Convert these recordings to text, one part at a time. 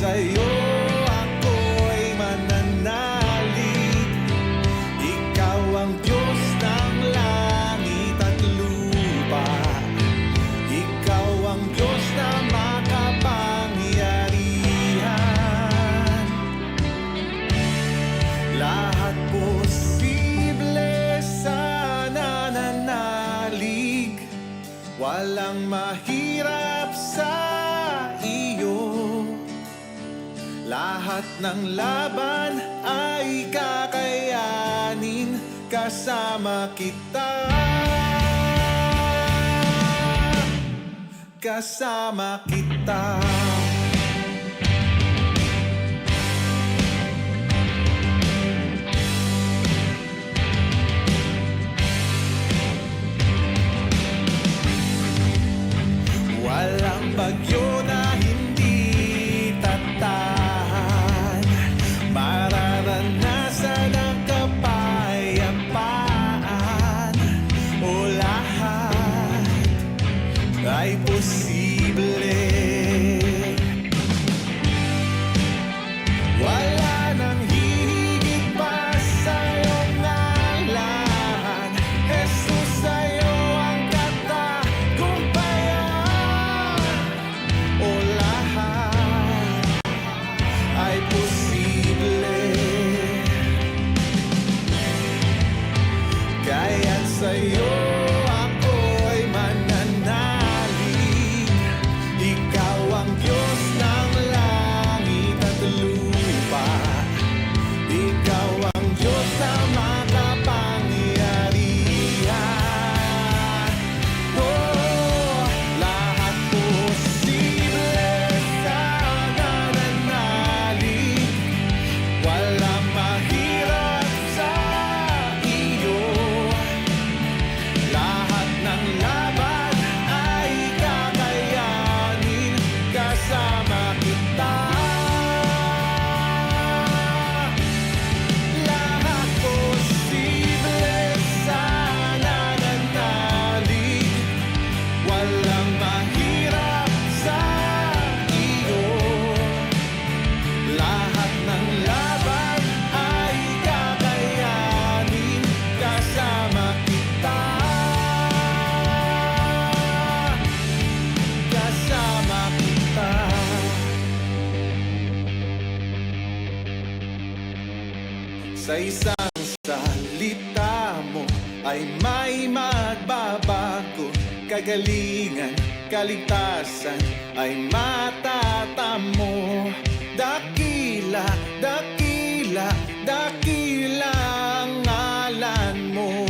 sa'yo ako'y mananalig. Ikaw ang Diyos ng langit at lupa. Ikaw ang Diyos na makapangyarihan. Lahat posible sa nananalig. Walang mahirap sa iyo. Lahat ng laban ay kakayanin kasama kita. Kasama kita. Walang bagyo na hindi tatahan. Mararanasan ang kapayapaan. O lahat ay posible. Wala nang hihigit pa sa iyong ngalan. Jesus, sa'yo ang katagumpayan. O lahat ay posible. Kaya't sa'yo ako'y mananalig. Ikaw ang Diyos ng langit at lupa. Ikaw ang Diyos na makapangyarihan. Oh, lahat posible sa nananalig. Walang mahirap sa iyo. Lahat ng laban ay kakayanin kasama kita. Lahat posible sa nananalig. Walang mahirap sa iyo. Lahat ng laban ay kakayanin kasama kita. Kasama kita. Sa isang salita mo ay may magbabago. Kagalingan, kaligtasan ay matatamo. Dakila, dakila, dakila ang ngalan mo.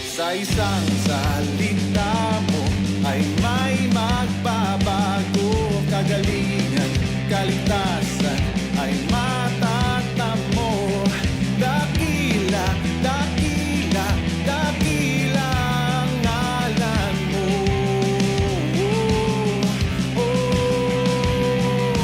Sa isang salita mo ay may magbabago. Kagalingan, kaligtasan ay matatamo. Dakila, dakila, dakila ang ngalan mo. Oh, oh.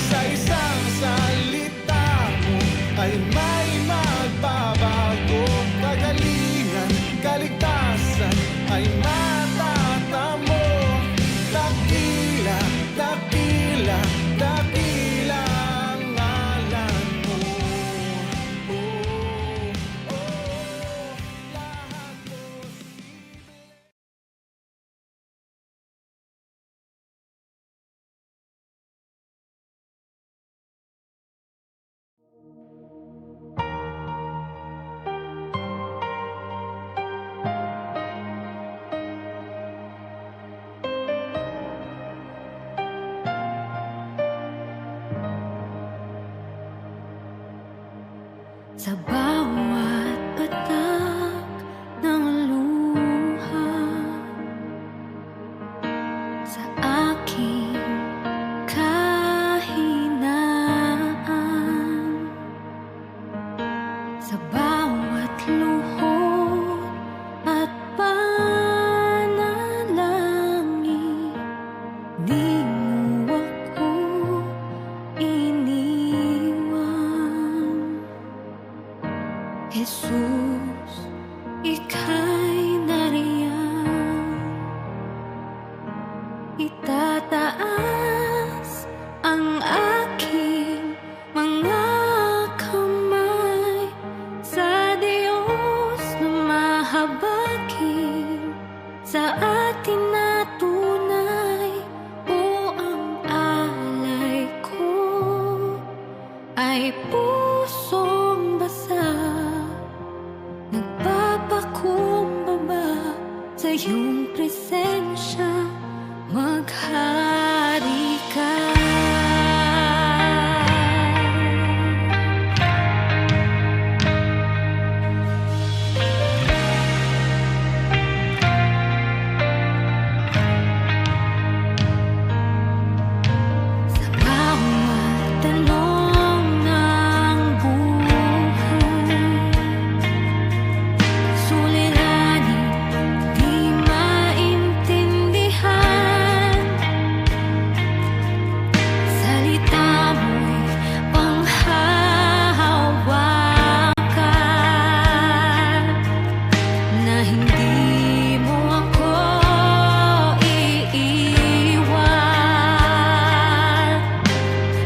Sa isang salita mo ay may magbabago. Kagalingan, kaligtasan ay matatamo. Dakila, dakila, dakila ang ngalan mo. Oh, oh, lahat posible. Sa bawat patak ng luha, sa aking kahinaan, sa bawat luhod at panalangin, di mo ako iniwan. Jesus, ika'y nariyan. iyong presensya maghari ka. Sa bawat tanong ng buhay, suliranin di maintindihan. Salita mo'y panghahawakan, na hindi mo ako iiwan.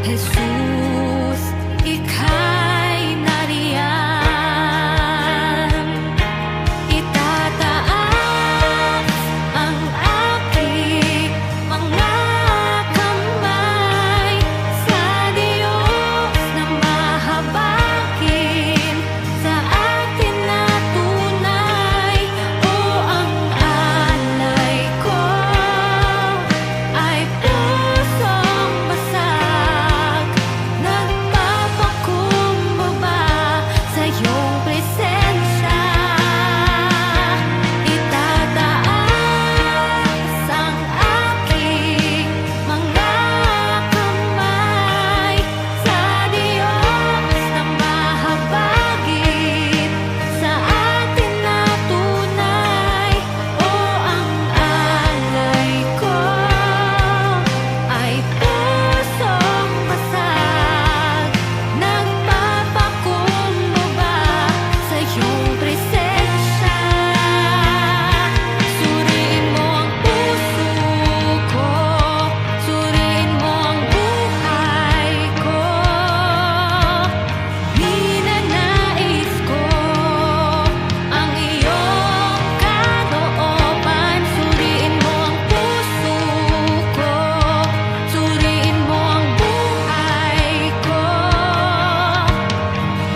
Jesus, ika'y nariyan. Itataas ang aking mga kamay sa Diyos na mahabagin sa atin na tunay. O ang alay ko ay pusong basag, nagpapakumbaba sa iyong presensya. Itataas ang aking mga kamay sa Diyos na mahabagin sa atin na tunay. O ang alay ko ay pusong basag, nagpapakumbaba sa iyong presensya. Suriin mo ang puso ko, suriin mo ang buhay ko. Ninanais ko ang iyong kalooban. Suriin mo ang puso ko, suriin mo ang buhay ko.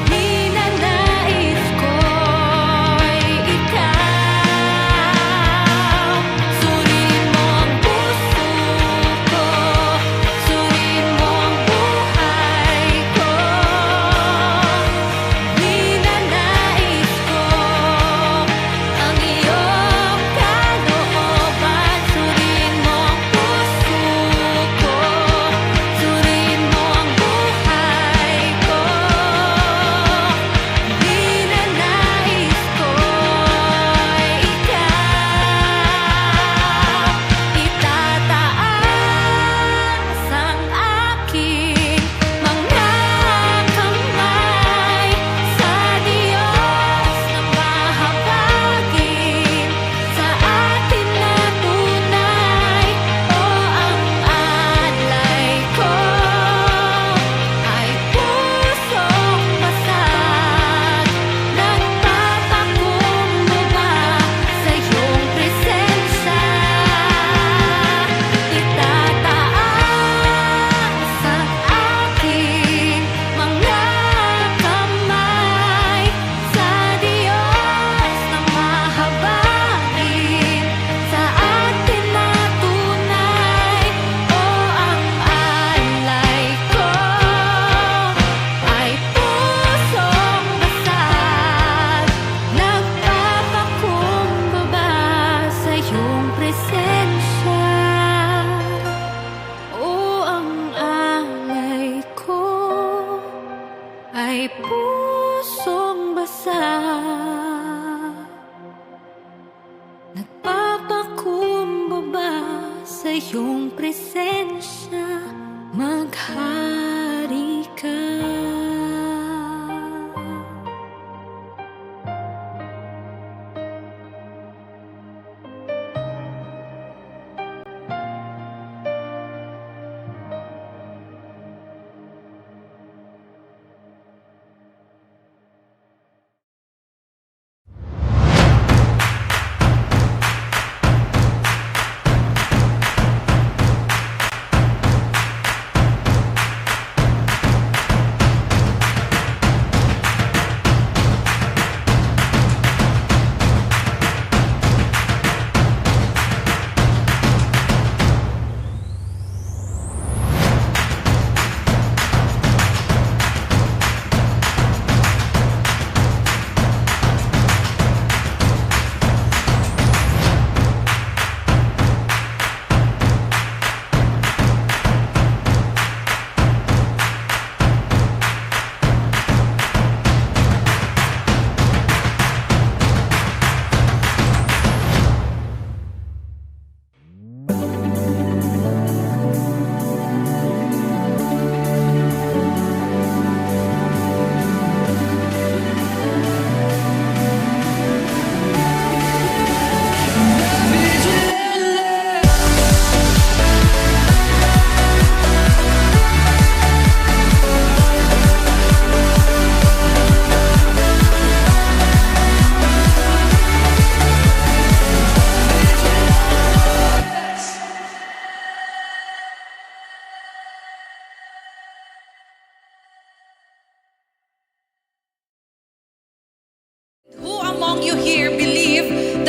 Ninanais ko'y ikaw. Suriin mo ang puso ko, suriin mo ang buhay ko. Ninanais ko ang iyong kalooban. Suriin mo ang puso ko, suriin mo ang buhay ko. Ninanais ko'y ikaw. Itataas ang aking mga kamay sa Diyos na mahabagin sa atin na tunay. O ang alay ko ay pusong basag, nagpapakumbaba sa iyong presensya. Itataas ang aking mga kamay sa Diyos na mahabagin sa atin na tunay. O ang alay ko ay pusong basag, nagpapakumbaba sa iyong presensya. O ang alay ko ay pusong basag, nagpapakumbaba sa iyong presensya. Maghari ka.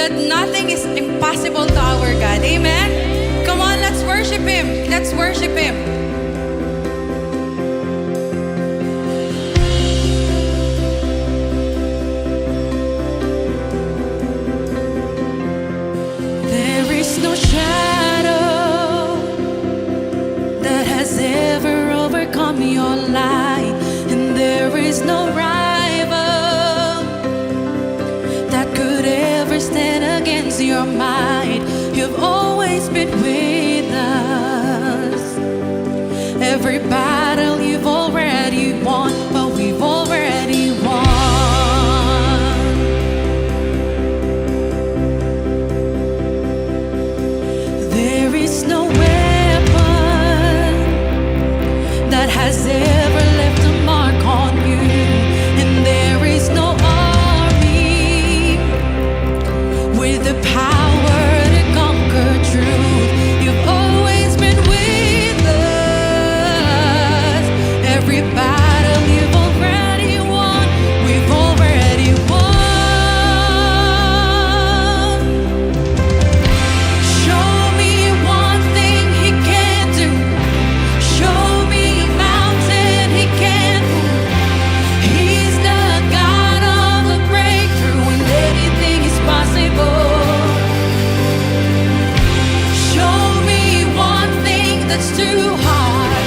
that nothing is impossible to our God. Amen? Come on, let's worship Him. Let's worship Him. There is no shadow that has ever overcome your life, and there is no rival that could ever stand against your might. You've always been with us. Every battle you've already won, but we've already won. There is no weapon that has ever left a mark on you, and there is no army with the power to conquer truth. You've always been with us. Every battle you've already won, we've already won. Show me one thing He can't do. Show me a mountain He can't move. He's the God of the breakthrough, and anything is possible. Show me one thing that's too hard.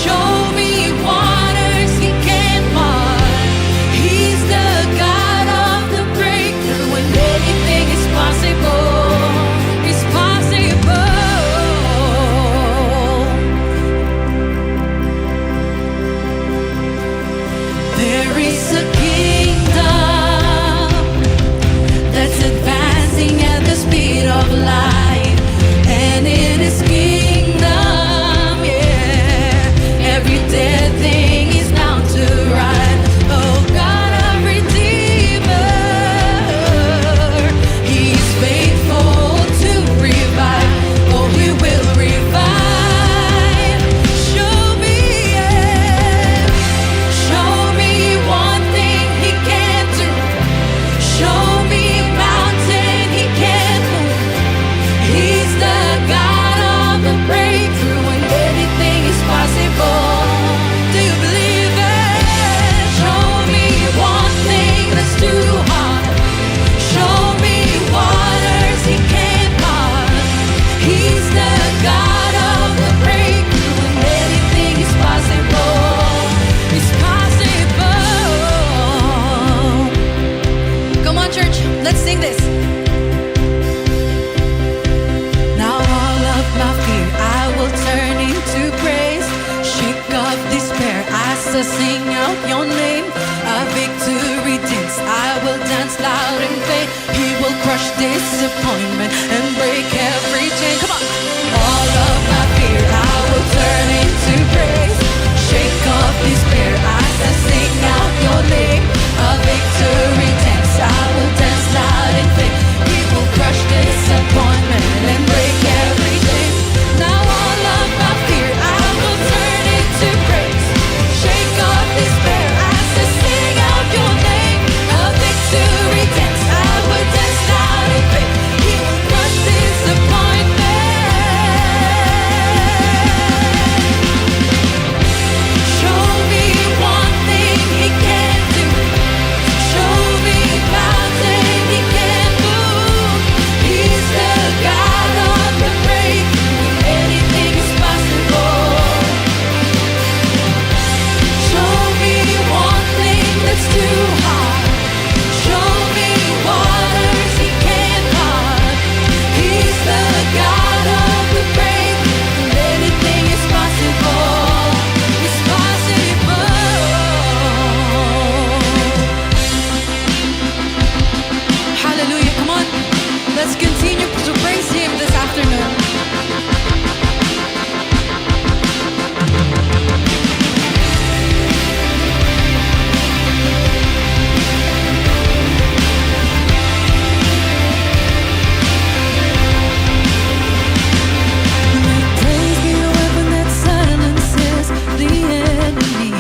Show me waters He can't part. He's the God of the breakthrough, and anything is possible. It's possible. There is a kingdom that's advancing at the speed of light, and in His kingdom, yeah, every dead thing is bound to rise. Oh, God of Redeemer, He is faithful to revive. Oh, He will revive. Show me, yeah. Show me one thing He can't do. Show me a mountain He can't move. He's the God of the breakthrough, and anything is possible. Do you believe it? Show me one thing that's too hard. Show me waters He can't part. He's the God of the breakthrough, and anything is possible. It's possible. Come on, church. Let's sing this. Now all of my fear I will turn into praise. Shake off despair as I sing out your name. A victory dance, I will dance loud in faith. He will crush disappointment and break every chain. Come on. All of my fear I will turn into praise. Shake off despair as I sing out your name. A victory dance, I will dance loud in faith. He will crush disappointment and break every chain. Now all of my fear I will turn into praise. Shake off despair as I sing out your name. A victory dance, I will dance loud in faith. He will crush disappointment. Show me one thing He can't do. Show me a mountain He can't move. He's the God of the breakthrough, anything is possible. Show me one thing that's too hard. Show me waters He can't part. He's the God of the breakthrough, anything is possible. It's possible. Hallelujah. Come on. Let's continue to praise Him this afternoon. Let praise be a weapon that silences the enemy.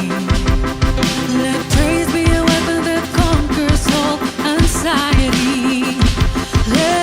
Let praise be a weapon that conquers all anxiety. Let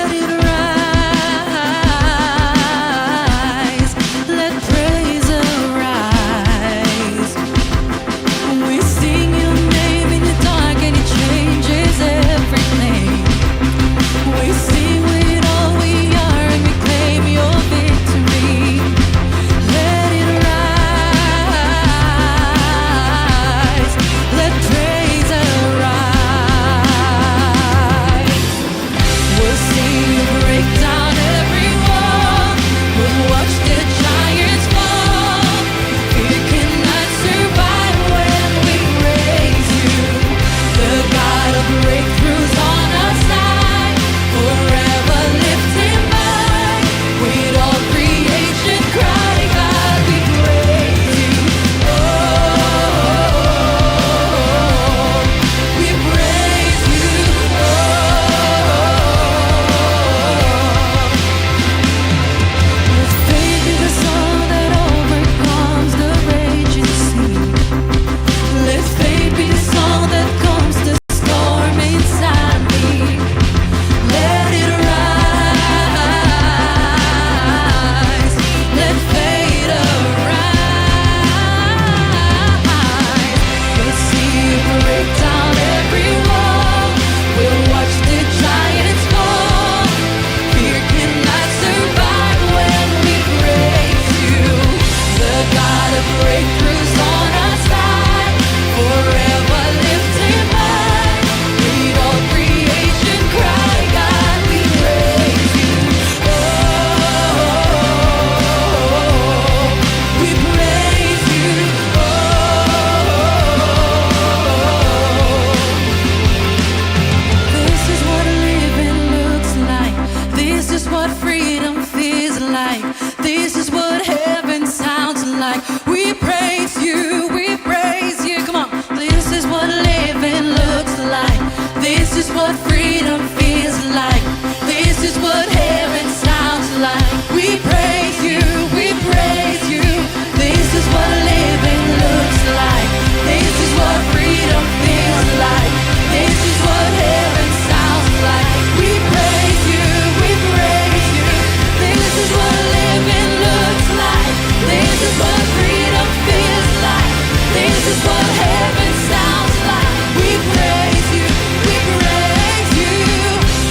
what freedom feels like. This is what heaven sounds like. We praise you, we praise you. Come on. This is what living looks like. This is what freedom feels like. This is what heaven sounds like. We praise you, we praise you. This is what living looks like. This is what freedom feels like. This is what heaven sounds like. We praise you, we praise you. This is what living looks like. This is what freedom feels like. This is what heaven sounds like. We praise you, we praise you.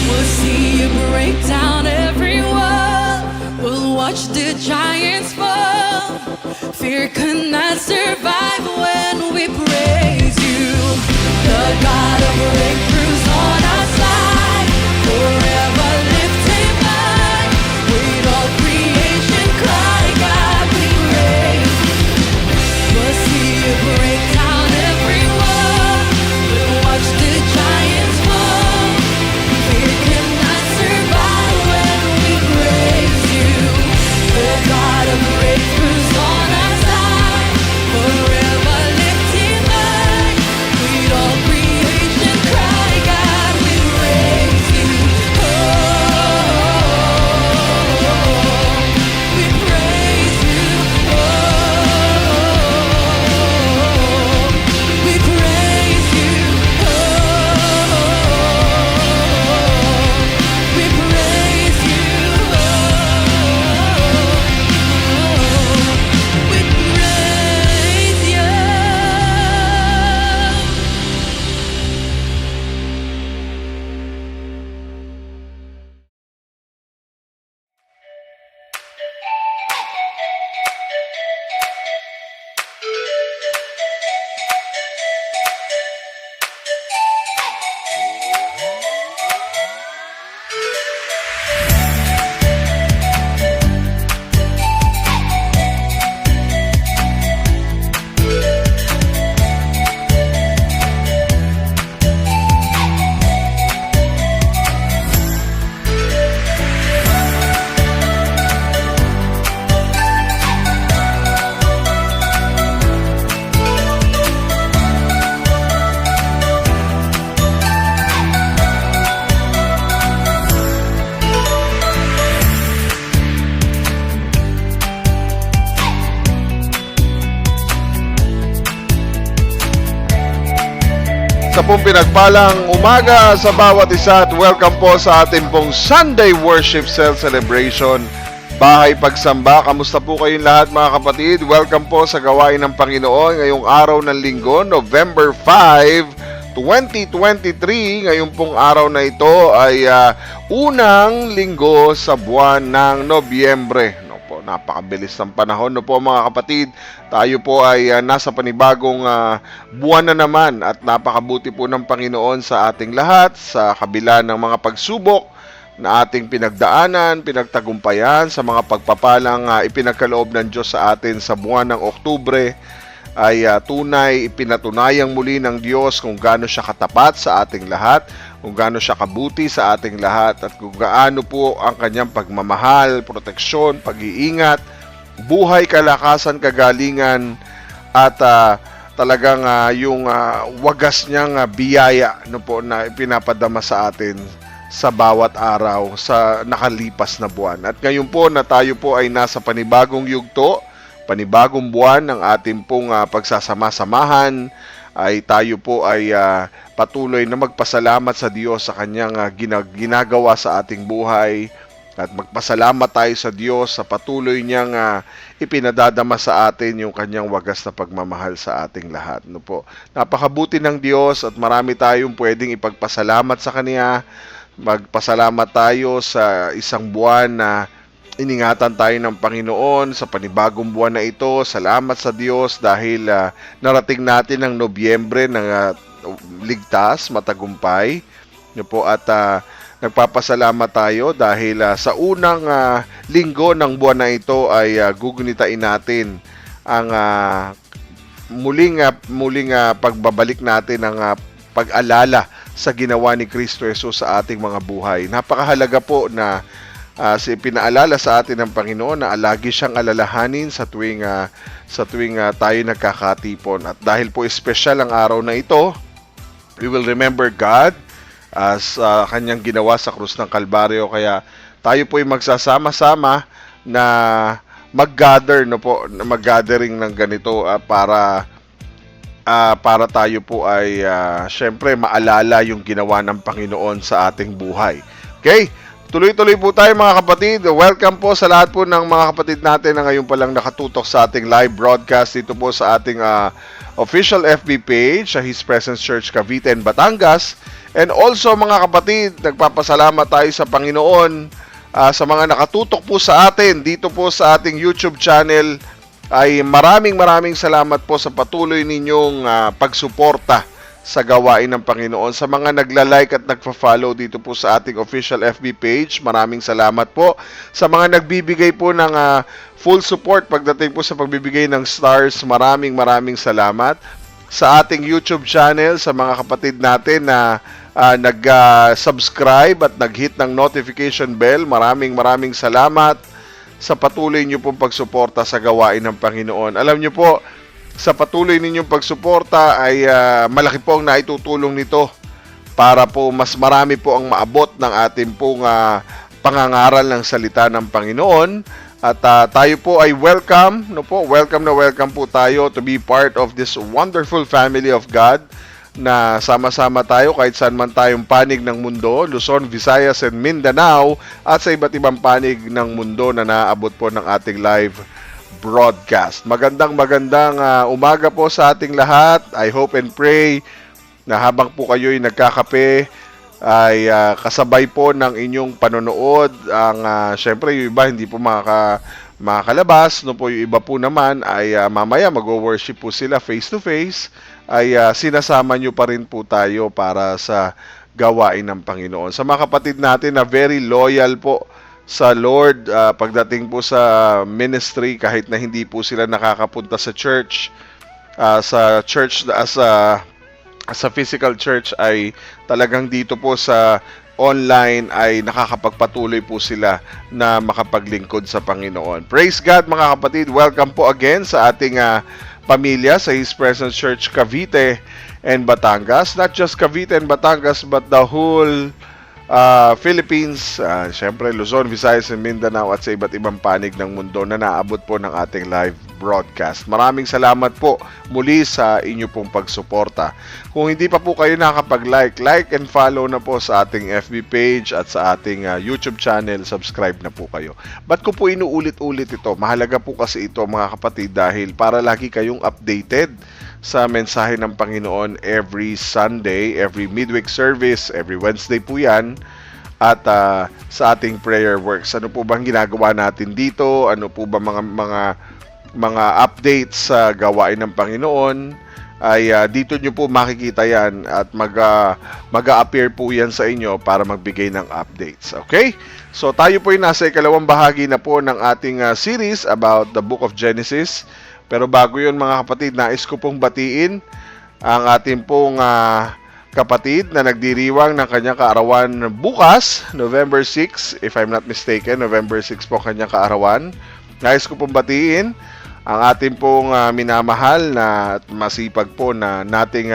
We'll see you break down every wall. We'll watch the giants fall. Fear cannot survive when we praise you. The God of breakthroughs on our side, forever lifting high. With all creation cry, God we praise you. We'll see you break down every wall. We'll watch the giants fall. Fear cannot survive when we praise you. The God of breakthroughs on our side, forever lifting high. With all creation cry, God we praise you. We praise you. We praise you. We praise you. We praise you. Sa pong pinagpalang umaga sa bawat isa at welcome po sa ating pong Sunday Worship Cell Celebration. Bahay Pagsamba, kamusta po kayong lahat mga kapatid? Welcome po sa gawain ng Panginoon ngayong araw ng linggo, November 5, 2023. Ngayong pong araw na ito ay unang linggo sa buwan ng Nobyembre. Napakabilis ng panahon po mga kapatid. Tayo po ay nasa panibagong buwan na naman at napakabuti po ng Panginoon sa ating lahat sa kabila ng mga pagsubok na ating pinagdaanan, pinagtagumpayan sa mga pagpapalang ipinagkaloob ng Diyos sa atin sa buwan ng Oktubre ay tunay ipinatunayang muli ng Diyos kung gaano siya katapat sa ating lahat, kung gaano siya kabuti sa ating lahat at kung gaano po ang kanyang pagmamahal, proteksyon, pag-iingat, buhay, kalakasan, kagalingan at talagang yung wagas niyang biyaya po na ipinapadama sa atin sa bawat araw sa nakalipas na buwan. At ngayon po na tayo po ay nasa panibagong yugto, panibagong buwan ng ating pong pagsasama-samahan, ay tayo po ay patuloy na magpasalamat sa Diyos sa kanyang ginagawa sa ating buhay at magpasalamat tayo sa Diyos sa patuloy niyang ipinadadama sa atin yung kanyang wagas na pagmamahal sa ating lahat. No po. Napakabuti ng Diyos at marami tayong pwedeng ipagpasalamat sa Kanya. Magpasalamat tayo sa isang buwan na iningatan tayo ng Panginoon sa panibagong buwan na ito. Salamat sa Diyos dahil narating natin ang Nobyembre ng ligtas, matagumpay. Po, at nagpapasalamat tayo dahil sa unang linggo ng buwan na ito ay gugunitain natin ang muling pagbabalik natin ng pag-alala sa ginawa ni Kristo Jesus sa ating mga buhay. Napakahalaga po na pinaalala sa atin ng Panginoon na lagi siyang alalahanin sa tuwing tayo nagkakatipon. At dahil po espesyal ang araw na ito, we will remember God as kanyang ginawa sa krus ng Kalbaryo. Kaya tayo po ay magsasama-sama na mag-gather, no po, mag-gathering ng ganito para tayo po ay syempre maalala yung ginawa ng Panginoon sa ating buhay. Okay? Tuloy-tuloy po tayo mga kapatid. Welcome po sa lahat po ng mga kapatid natin na ngayon pa lang nakatutok sa ating live broadcast dito po sa ating official FB page sa His Presence Church Cavite and Batangas. And also mga kapatid, nagpapasalamat tayo sa Panginoon sa mga nakatutok po sa atin dito po sa ating YouTube channel. Ay maraming salamat po sa patuloy ninyong pagsuporta sa gawain ng Panginoon. Sa mga nagla-like at nagfa-follow dito po sa ating official FB page, maraming salamat po. Sa mga nagbibigay po ng full support pagdating po sa pagbibigay ng stars, maraming salamat. Sa ating YouTube channel, sa mga kapatid natin na nag-subscribe at nag-hit ng notification bell, maraming salamat sa patuloy niyo pong pagsuporta sa gawain ng Panginoon. Alam niyo po, sa patuloy ninyong pagsuporta ay malaki po ang naitutulong nito para po mas marami po ang maabot ng ating pong pangangaral ng salita ng Panginoon. At tayo po ay welcome, no po, welcome po tayo to be part of this wonderful family of God na sama-sama tayo kahit saan man tayong panig ng mundo, Luzon, Visayas, and Mindanao, at sa iba't ibang panig ng mundo na naaabot po ng ating live broadcast. Magandang umaga po sa ating lahat. I hope and pray na habang po kayo'y nagkakape ay kasabay po ng inyong panonood. Syempre yung iba hindi po makakalabas, no po, yung iba po naman ay mamaya mag-worship po sila face to face, ay sinasama nyo pa rin po tayo para sa gawain ng Panginoon. Sa mga kapatid natin na very loyal po sa Lord pagdating po sa ministry, kahit na hindi po sila nakakapunta sa church, sa physical church, ay talagang dito po sa online ay nakakapagpatuloy po sila na makapaglingkod sa Panginoon. Praise God mga kapatid. Welcome po again sa ating pamilya sa His Presence Church Cavite and Batangas. Not just Cavite and Batangas but the whole Philippines, syempre Luzon, Visayas, and Mindanao, at sa iba't ibang panig ng mundo na naabot po ng ating live broadcast. Maraming salamat po muli sa inyo pong pagsuporta. Kung hindi pa po kayo nakapag-like and follow na po sa ating FB page at sa ating YouTube channel, subscribe na po kayo. Ba't ko po inuulit-ulit ito? Mahalaga po kasi ito mga kapatid dahil para lagi kayong updated sa mensahe ng Panginoon every Sunday, every midweek service, every Wednesday po yan, at sa ating prayer works. Ano po bang ginagawa natin dito? Ano po ba mga updates sa gawain ng Panginoon? Ay dito nyo po makikita yan at mag-a-appear po yan sa inyo para magbigay ng updates. Okay? So tayo po ay nasa ikalawang bahagi na po ng ating series about the book of Genesis. Pero bago yun mga kapatid, nais ko pong batiin ang ating pong kapatid na nagdiriwang ng kanyang kaarawan bukas, November 6, if I'm not mistaken, November 6 po kanyang kaarawan. Nais ko pong batiin ang ating pong minamahal na at masipag po na nating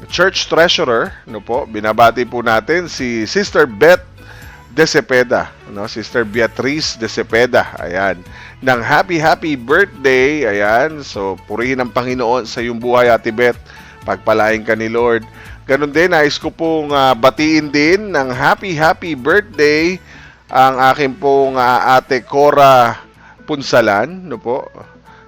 church treasurer, no po. Binabati po natin si Sister Beth De Cepeda, no? Sister Beatriz De Cepeda, ayan, ng happy birthday, ayan. So purihin ang Panginoon sa iyong buhay, Ate Beth, pagpalain ka ni Lord. Ganun din, nais ko pong batiin din ng happy birthday ang aking pong Ate Cora Punsalan, no po,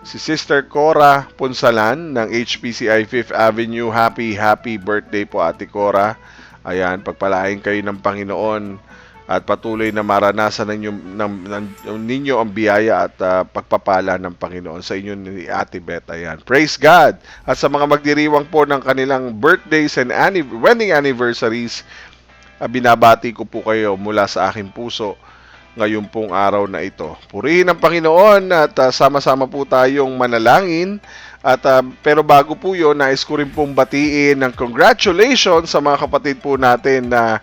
si Sister Cora Punsalan ng HPCI 5th Avenue. Happy birthday po, Ate Cora. Ayan, pagpalain kayo ng Panginoon at patuloy na maranasan ninyo ang biyaya at pagpapala ng Panginoon sa inyo ni Ate Beth. Ayan. Praise God! At sa mga magdiriwang po ng kanilang birthdays and wedding anniversaries, binabati ko po kayo mula sa aking puso ngayon pong araw na ito. Purihin ang Panginoon at sama-sama po tayong manalangin. At pero bago po yun, nais ko rin pong batiin ng congratulations sa mga kapatid po natin na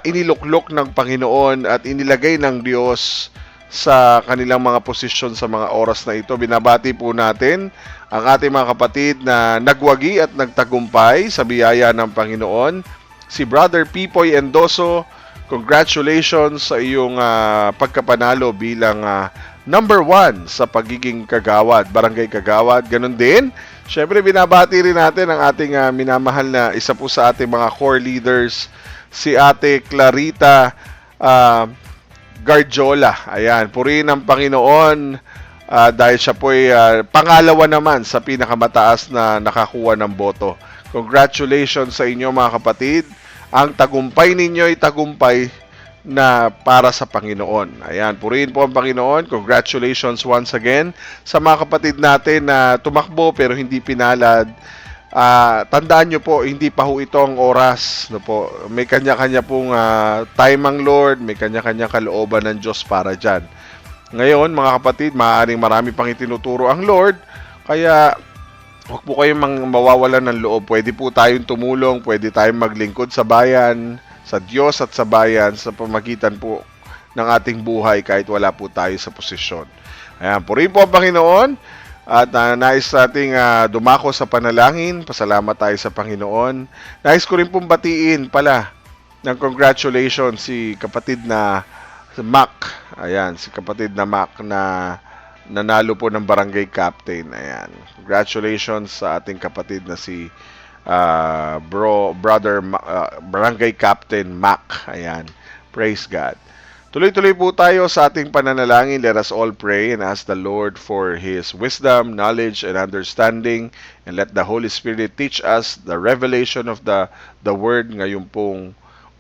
iniluklok ng Panginoon at inilagay ng Diyos sa kanilang mga posisyon sa mga oras na ito. Binabati po natin ang ating mga kapatid na nagwagi at nagtagumpay sa biyaya ng Panginoon. Si Brother Pipoy Endoso, congratulations sa iyong pagkapanalo bilang number 1 sa pagiging kagawad, barangay kagawad. Ganon din, syempre binabati rin natin ang ating minamahal na isa po sa ating mga core leaders, si Ate Clarita Garjola. Ayan, purihin ang Panginoon dahil siya po'y pangalawa naman sa pinakamataas na nakakuha ng boto. Congratulations sa inyo mga kapatid. Ang tagumpay ninyo ay tagumpay na para sa Panginoon. Ayan, purihin po ang Panginoon. Congratulations once again sa mga kapatid natin na tumakbo pero hindi pinalad. Tandaan nyo po, hindi pa ho ito ang oras. No po? May kanya-kanya pong time ang Lord, may kanya-kanya kalooban ng Diyos para dyan. Ngayon, mga kapatid, maaaring marami pang itinuturo ang Lord, kaya huwag po kayong mawawalan ng loob. Pwede po tayong tumulong, pwede tayong maglingkod sa bayan, sa Diyos at sa bayan, sa pamagitan po ng ating buhay kahit wala po tayo sa posisyon. Ayan, purihin po ang Panginoon. At nais nating dumako sa panalangin. Pasalamat tayo sa Panginoon. Nais ko rin pong batiin pala ng congratulations si kapatid na si Mac. Ayan, si kapatid na Mac na nanalo po ng barangay captain. Ayan. Congratulations sa ating kapatid na si barangay captain Mac. Ayan. Praise God. Tuloy-tuloy po tayo sa ating pananalangin. Let us all pray and ask the Lord for His wisdom, knowledge, and understanding. And let the Holy Spirit teach us the revelation of the Word ngayon pong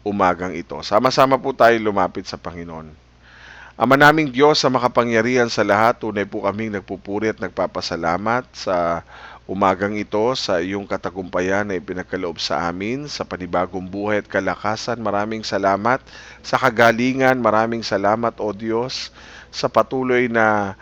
umagang ito. Sama-sama po tayo lumapit sa Panginoon. Ama naming Diyos sa makapangyarihan sa lahat, tunay po kaming nagpupuri at nagpapasalamat sa umagang ito, sa iyong katagumpayan na ipinagkaloob sa amin, sa panibagong buhay at kalakasan. Maraming salamat sa kagalingan, maraming salamat o Diyos sa patuloy na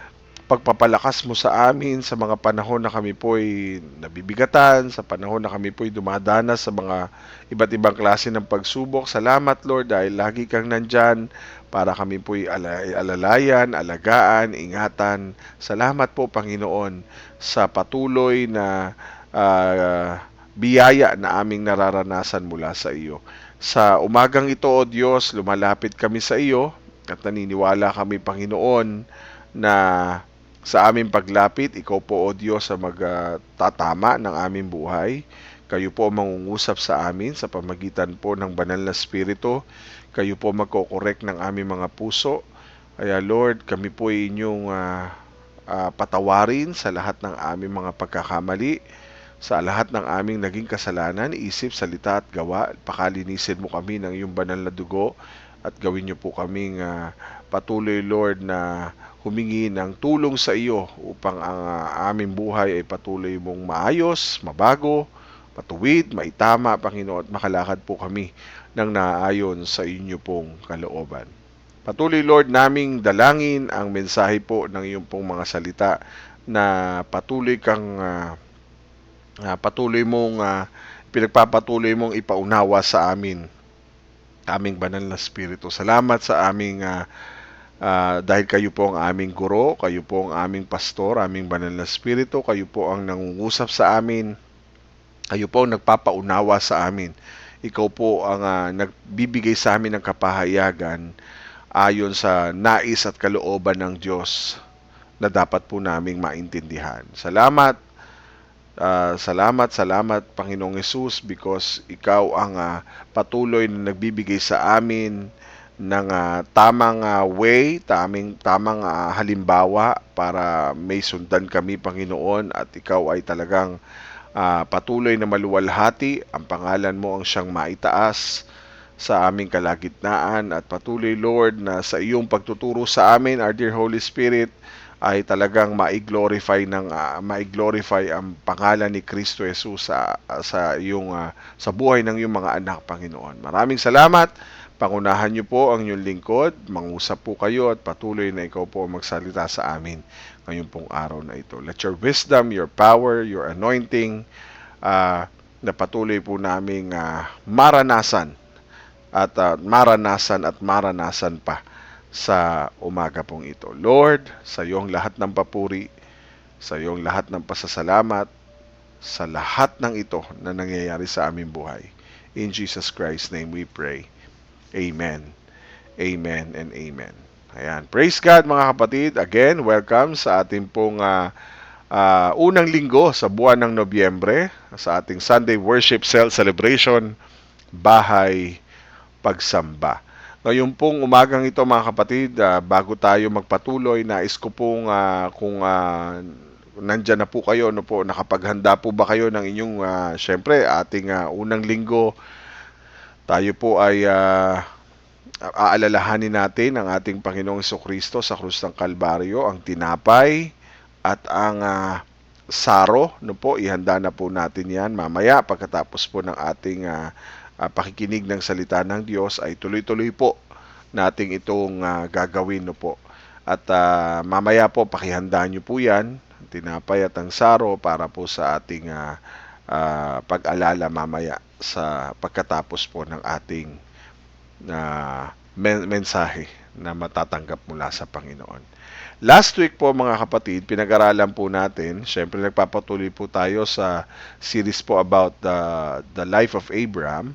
pagpapalakas mo sa amin sa mga panahon na kami po'y nabibigatan, sa panahon na kami po'y dumadanas sa mga iba't ibang klase ng pagsubok. Salamat Lord dahil lagi kang nandyan para kami po'y alalayan, alagaan, ingatan. Salamat po Panginoon sa patuloy na biyaya na aming nararanasan mula sa iyo. Sa umagang ito o Diyos, lumalapit kami sa iyo at naniniwala kami Panginoon na sa aming paglapit, ikaw po o Diyos ang magtatama ng aming buhay. Kayo po mangungusap sa amin sa pamagitan po ng banal na Espiritu. Kayo po magkokorek ng aming mga puso. Kaya Lord, kami po ay inyong patawarin sa lahat ng aming mga pagkakamali, sa lahat ng aming naging kasalanan, isip, salita at gawa. Pakalinisin mo kami ng iyong banal na dugo at gawin niyo po kaming patuloy Lord na humingi ng tulong sa iyo upang ang aming buhay ay patuloy mong maayos, mabago, matuwid, maitama, Panginoon, at makalakad po kami ng naayon sa inyo pong kalooban. Patuloy, Lord, naming dalangin ang mensahe po ng iyong pong mga salita na patuloy kang pinagpapatuloy mong ipaunawa sa amin, aming banal na Espiritu. Salamat sa aming dahil kayo po ang aming guro, kayo po ang aming pastor, aming banal na Espiritu, kayo po ang nangungusap sa amin, kayo po ang nagpapaunawa sa amin. Ikaw po ang nagbibigay sa amin ng kapahayagan ayon sa nais at kalooban ng Diyos na dapat po naming maintindihan. Salamat, salamat Panginoong Hesus because ikaw ang patuloy na nagbibigay sa amin ng tamang way, tamang halimbawa para may sundan kami, Panginoon, at ikaw ay talagang patuloy na maluwalhati. Ang pangalan mo ang siyang maitaas sa aming kalagitnaan at patuloy, Lord, na sa iyong pagtuturo sa amin, our dear Holy Spirit, ay talagang mai-glorify ang pangalan ni Kristo Jesus sa buhay ng iyong mga anak, Panginoon. Maraming salamat. Pangunahan niyo po ang inyong lingkod, mangusap po kayo at patuloy na ikaw po magsalita sa amin ngayong pong araw na ito. Let your wisdom, your power, your anointing na patuloy po naming maranasan at maranasan pa sa umaga pong ito. Lord, sa iyong lahat ng papuri, sa iyong lahat ng pasasalamat, sa lahat ng ito na nangyayari sa aming buhay. In Jesus Christ's name we pray. Amen. Amen and amen. Ayan. Praise God mga kapatid. Again, welcome sa ating pong unang linggo sa buwan ng Nobyembre sa ating Sunday Worship Cell Celebration, Bahay Pagsamba. Ngayon pong umagang ito mga kapatid, bago tayo magpatuloy, nais ko pong kung nandyan na po kayo, no po, nakapaghanda po ba kayo ng inyong, syempre, ating unang linggo, tayo po ay aalalahanin natin ang ating Panginoong Jesucristo sa krus ng Kalbaryo, ang tinapay at ang saro, no po, ihanda na po natin yan mamaya pagkatapos po ng ating pakikinig ng salita ng Diyos ay tuloy-tuloy po nating itong gagawin, no po. At mamaya po pakihanda nyo po yan, ang tinapay at ang saro para po sa ating pag-alala mamaya sa pagkatapos po ng ating mensahe na matatanggap mula sa Panginoon. Last week po mga kapatid, pinag-aralan po natin, syempre nagpapatuloy po tayo sa series po about the life of Abraham,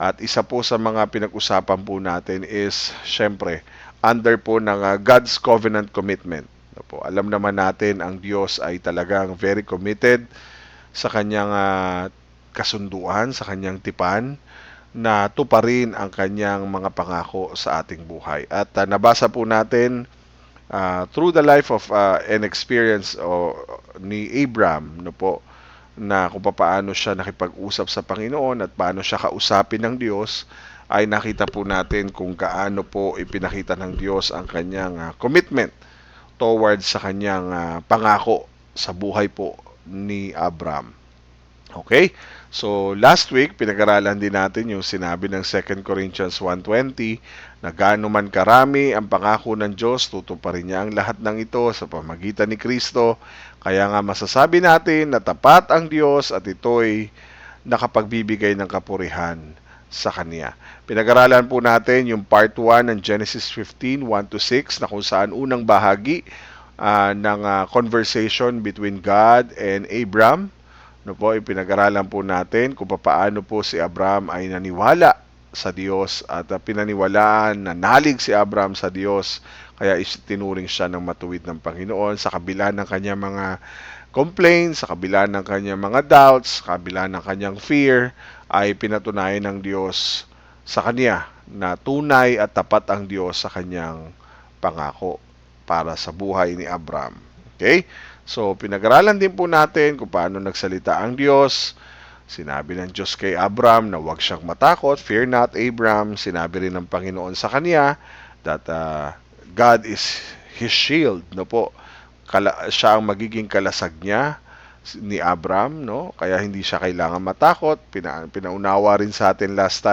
at isa po sa mga pinag-usapan po natin is syempre under po ng God's covenant commitment. Alam naman natin ang Diyos ay talagang very committed sa kanyang kasunduan, sa kanyang tipan, na tuparin ang kanyang mga pangako sa ating buhay. At nabasa po natin through the life of and experience ni Abraham, no po, na kung paano siya nakipag-usap sa Panginoon at paano siya kausapin ng Diyos, ay nakita po natin kung gaano po ipinakita ng Diyos ang kanyang commitment towards sa kanyang pangako sa buhay po ni Abraham. Okay? So, last week, pinag-aralan din natin yung sinabi ng 2 Corinthians 1:20 na gaano man karami ang pangako ng Diyos, tutuparin niya ang lahat ng ito sa pamagitan ni Kristo. Kaya nga masasabi natin na tapat ang Diyos at ito'y nakapagbibigay ng kapurihan sa Kanya. Pinag-aralan po natin yung part 1 ng Genesis 15, 1-6 na kung saan unang bahagi ng conversation between God and Abraham. No po, ipinag-aralan po natin kung paano po si Abraham ay naniwala sa Diyos at pinaniwalaan, nanalig si Abraham sa Diyos, kaya tinuring siya ng matuwid ng Panginoon sa kabila ng kanyang mga complaints, sa kabila ng kanyang mga doubts, sa kabila ng kanyang fear, ay pinatunayan ng Diyos sa kanya na tunay at tapat ang Diyos sa kanyang pangako para sa buhay ni Abraham. Okay? So, pinag-aralan din po natin kung paano nagsalita ang Diyos. Sinabi ng Diyos kay Abraham na huwag siyang matakot, fear not Abraham. Sinabi rin ng Panginoon sa kanya that God is his shield, no po. Siya ang magiging kalasag niya ni Abraham, no? Kaya hindi siya kailangan matakot. Pinaunawa rin sa atin last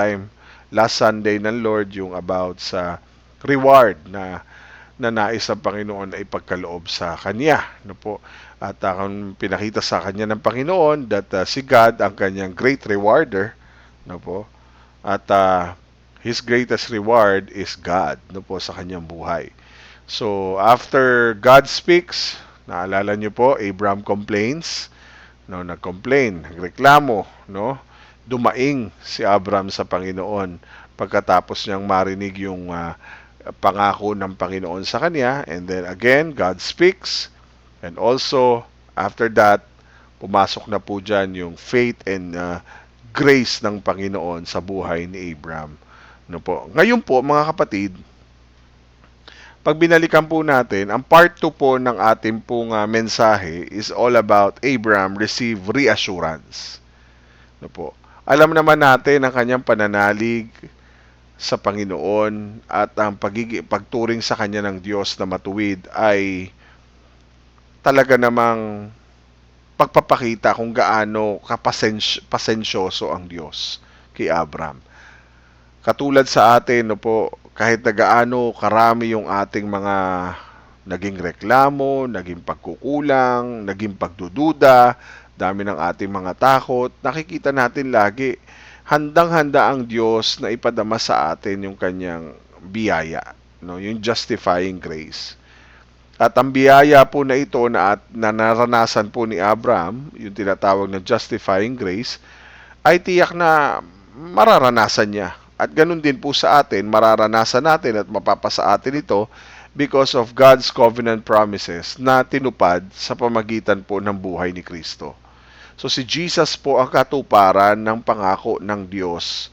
Sunday ng Lord yung about sa reward na nais ng Panginoon ay pagkaloob sa kanya, no po. At pinakita sa kanya ng Panginoon that si God ang kanyang great rewarder, no po. At his greatest reward is God, no po, sa kanyang buhay. So after God speaks, naalala niyo po, Abraham complains, no, nag-complain, nagreklamo, no. Dumaing si Abraham sa Panginoon pagkatapos niyang marinig yung pangako ng Panginoon sa kanya, and then again God speaks, and also after that pumasok na po dyan yung faith and grace ng Panginoon sa buhay ni Abraham, no po. Ngayon po mga kapatid, pag binalikan po natin, ang part 2 po ng ating pong mensahe is all about Abraham receive reassurance, no po. Alam naman natin ang kanyang pananalig sa Panginoon at ang pagturing sa kanya ng Diyos na matuwid ay talaga namang pagpapakita kung gaano kapasensyoso ang Diyos kay Abraham. Katulad sa atin, no po, kahit na gaano karami yung ating mga naging reklamo, naging pagkukulang, naging pagdududa, dami ng ating mga takot, nakikita natin lagi handang-handa ang Diyos na ipadama sa atin yung kanyang biyaya, no? Yung justifying grace. At ang biyaya po na ito na naranasan po ni Abraham, yung tinatawag na justifying grace, ay tiyak na mararanasan niya. At ganun din po sa atin, mararanasan natin at mapapasa atin ito because of God's covenant promises na tinupad sa pamagitan po ng buhay ni Kristo. So si Jesus po ang katuparan ng pangako ng Diyos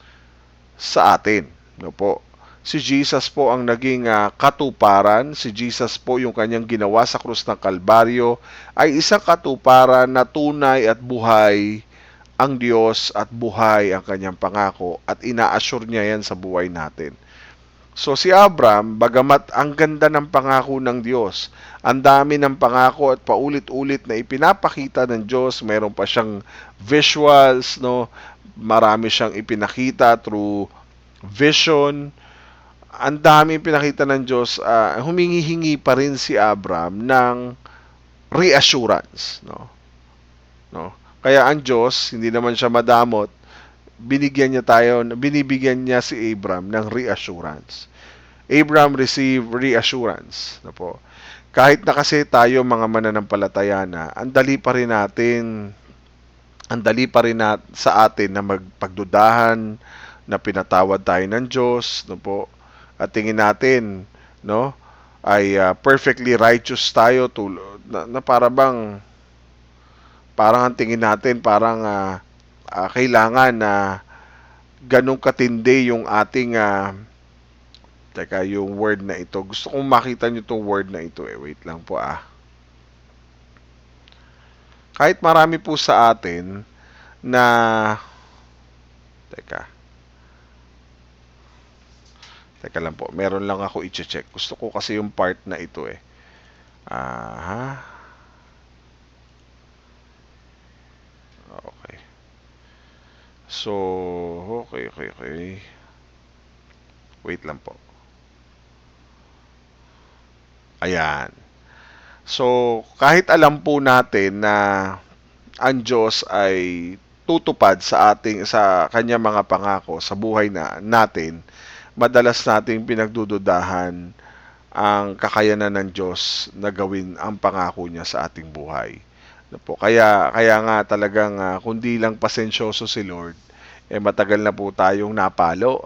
sa atin. No po? Si Jesus po ang naging katuparan. Si Jesus po yung kanyang ginawa sa krus ng Kalbaryo ay isang katuparan na tunay at buhay ang Diyos at buhay ang kanyang pangako at ina-assure niya yan sa buhay natin. So si Abraham, bagamat ang ganda ng pangako ng Diyos, ang dami ng pangako at paulit-ulit na ipinapakita ng Diyos, mayroon pa siyang visuals, no? Marami siyang ipinakita through vision. Ang dami pinakita ng Diyos, humingi-hingi pa rin si Abraham ng reassurance, no? Kaya ang Diyos, hindi naman siya madamot, binibigyan niya si Abraham ng reassurance. Abraham received reassurance, no po. Kahit na kasi tayo mga mananampalataya na, ang dali pa rin sa atin na magpagdudahan na pinatawad tayo ng Diyos, no po. At tingin natin, no, ay perfectly righteous tayo na parang ang tingin natin kailangan na ganun katindi yung ating yung word na ito. Gusto kong makita nyo itong word na ito Wait lang po Kahit marami po sa atin na Teka lang po, meron lang ako i-check. Gusto ko kasi yung part na ito Okay. So, okay. Wait lang po. Ayan. So, kahit alam po natin na ang Diyos ay tutupad sa kanyang mga pangako sa buhay natin, madalas nating pinagdududahan ang kakayanan ng Diyos na gawin ang pangako niya sa ating buhay. Kaya nga talagang kundi lang pasensyoso si Lord, matagal na po tayong napalo.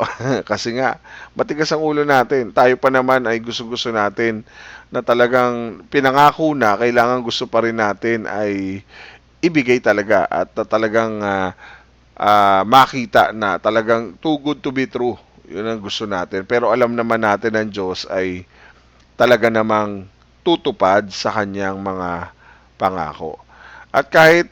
Kasi nga, matigas ang ulo natin. Tayo pa naman ay gusto-gusto natin na talagang pinangako na, kailangan gusto pa rin natin ay ibigay talaga at talagang makita na talagang too good to be true. Yun ang gusto natin. Pero alam naman natin ang Diyos ay talaga namang tutupad sa kanyang mga pangako. At kahit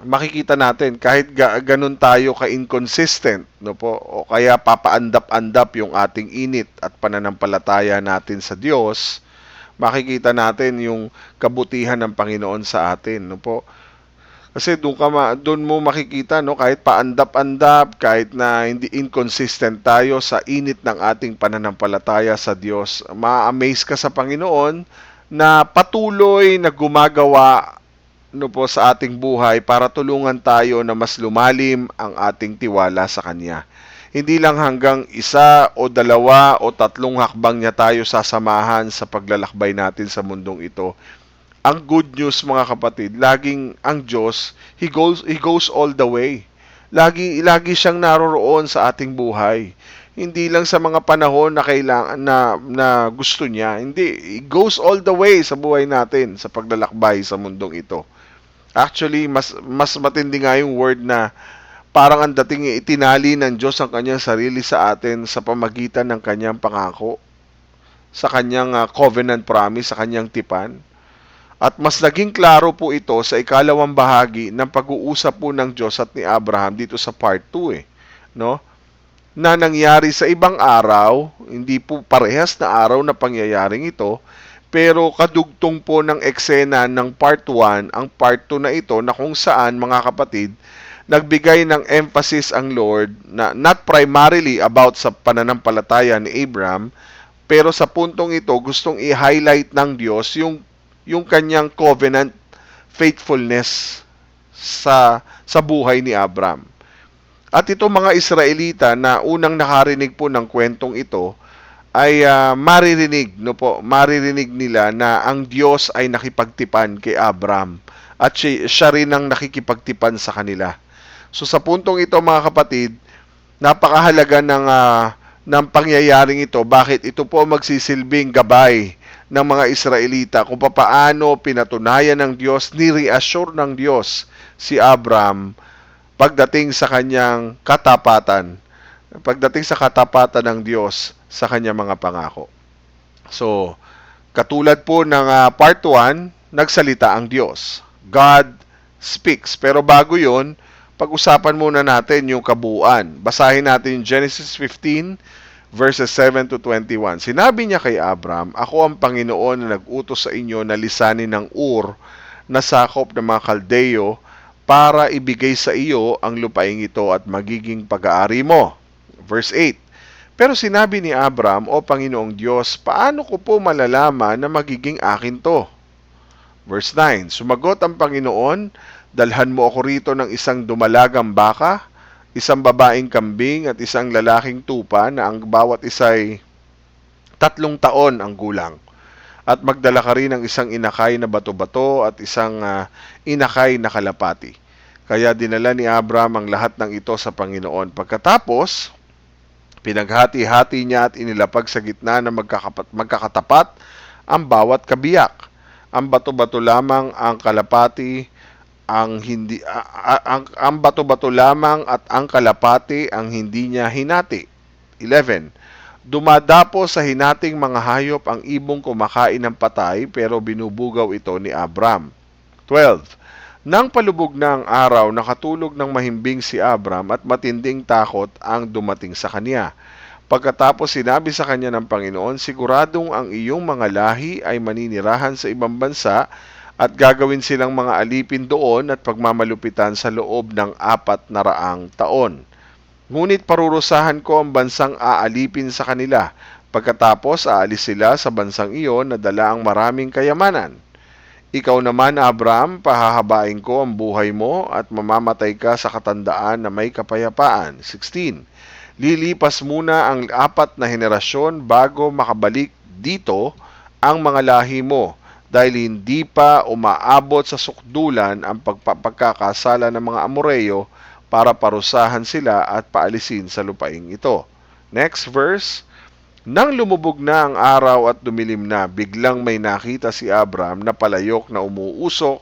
makikita natin, kahit ganun tayo ka-inconsistent, no po, o kaya papaandap-andap yung ating init at pananampalataya natin sa Diyos, makikita natin yung kabutihan ng Panginoon sa atin, no po. Kasi doon mo makikita, no, kahit paandap-andap, kahit na hindi inconsistent tayo sa init ng ating pananampalataya sa Diyos, ma-amaze ka sa Panginoon na patuloy na gumagawa, no po, sa ating buhay para tulungan tayo na mas lumalim ang ating tiwala sa Kanya. Hindi lang hanggang 1 o 2 o 3 hakbang niya tayo sasamahan sa paglalakbay natin sa mundong ito. Ang good news, mga kapatid, laging ang Diyos, He goes all the way. Lagi siyang naroroon sa ating buhay. Hindi lang sa mga panahon na kailangan na gusto niya. Hindi, He goes all the way sa buhay natin sa paglalakbay sa mundong ito. Actually, mas matindi nga yung word na parang ang dating itinali ng Diyos ang kanyang sarili sa atin sa pamagitan ng kanyang pangako, sa kanyang covenant promise, sa kanyang tipan. At mas naging klaro po ito sa ikalawang bahagi ng pag-uusap po ng Diyos at ni Abraham dito sa part 2 no? Na nangyari sa ibang araw, hindi po parehas na araw na pangyayaring ito, pero kadugtong po ng eksena ng part 1, ang part 2 na ito na kung saan, mga kapatid, nagbigay ng emphasis ang Lord na not primarily about sa pananampalataya ni Abraham, pero sa puntong ito gustong i-highlight ng Diyos yung kanyang covenant faithfulness sa buhay ni Abraham. At itong mga Israelita na unang nakarinig po ng kwentong ito ay maririnig nila na ang Diyos ay nakipagtipan kay Abram at siya rin ang nakikipagtipan sa kanila. So sa puntong ito mga kapatid, napakahalaga ng pangyayaring ito. Bakit? Ito po magsisilbing gabay ng mga Israelita kung paano pinatunayan ng Diyos, ni-reassure ng Diyos si Abram pagdating sa kanyang katapatan. Pagdating sa katapatan ng Diyos sa kanyang mga pangako. So, katulad po ng part 1, nagsalita ang Diyos. God speaks. Pero bago yon, pag-usapan muna natin yung kabuuan. Basahin natin yung Genesis 15, verses 7 to 21. Sinabi niya kay Abram, "Ako ang Panginoon na nag-utos sa inyo na lisanin ng Ur na sakop ng mga Kaldeo para ibigay sa iyo ang lupaing ito at magiging pag-aari mo." Verse 8. Pero sinabi ni Abram, "O Panginoong Diyos, paano ko po malalaman na magiging akin to?" Verse 9. Sumagot ang Panginoon, "Dalhan mo ako rito ng isang dumalagang baka, isang babaeng kambing at isang lalaking tupa na ang bawat isa'y 3 taon ang gulang. At magdala ka rin ng isang inakay na bato-bato at isang inakay na kalapati." Kaya dinala ni Abram ang lahat ng ito sa Panginoon. Pagkatapos, pinaghati-hati niya at inilapag sa gitna na magkakatapat ang bawat kabiyak. Ang bato-bato lamang ang kalapati ang bato-bato lamang at ang kalapati ang hindi niya hinati. 11. Dumadapo sa hinating mga hayop ang ibong kumakain ng patay pero binubugaw ito ni Abram. 12. Nang palubog na ang araw, nakatulog ng mahimbing si Abram at matinding takot ang dumating sa kanya. Pagkatapos sinabi sa kanya ng Panginoon, "Siguradong ang iyong mga lahi ay maninirahan sa ibang bansa at gagawin silang mga alipin doon at pagmamalupitan sa loob ng 400 taon. Ngunit parurusahan ko ang bansang aalipin sa kanila. Pagkatapos aalis sila sa bansang iyon na dala ang maraming kayamanan. Ikaw naman, Abram, pahahabain ko ang buhay mo at mamamatay ka sa katandaan na may kapayapaan." 16. Lilipas muna ang 4 na henerasyon bago makabalik dito ang mga lahi mo dahil hindi pa umaabot sa sukdulan ang pagkakasala ng mga Amoreyo para parusahan sila at paalisin sa lupaing ito. Next verse. Nang lumubog na ang araw at dumilim na, biglang may nakita si Abram na palayok na umuusok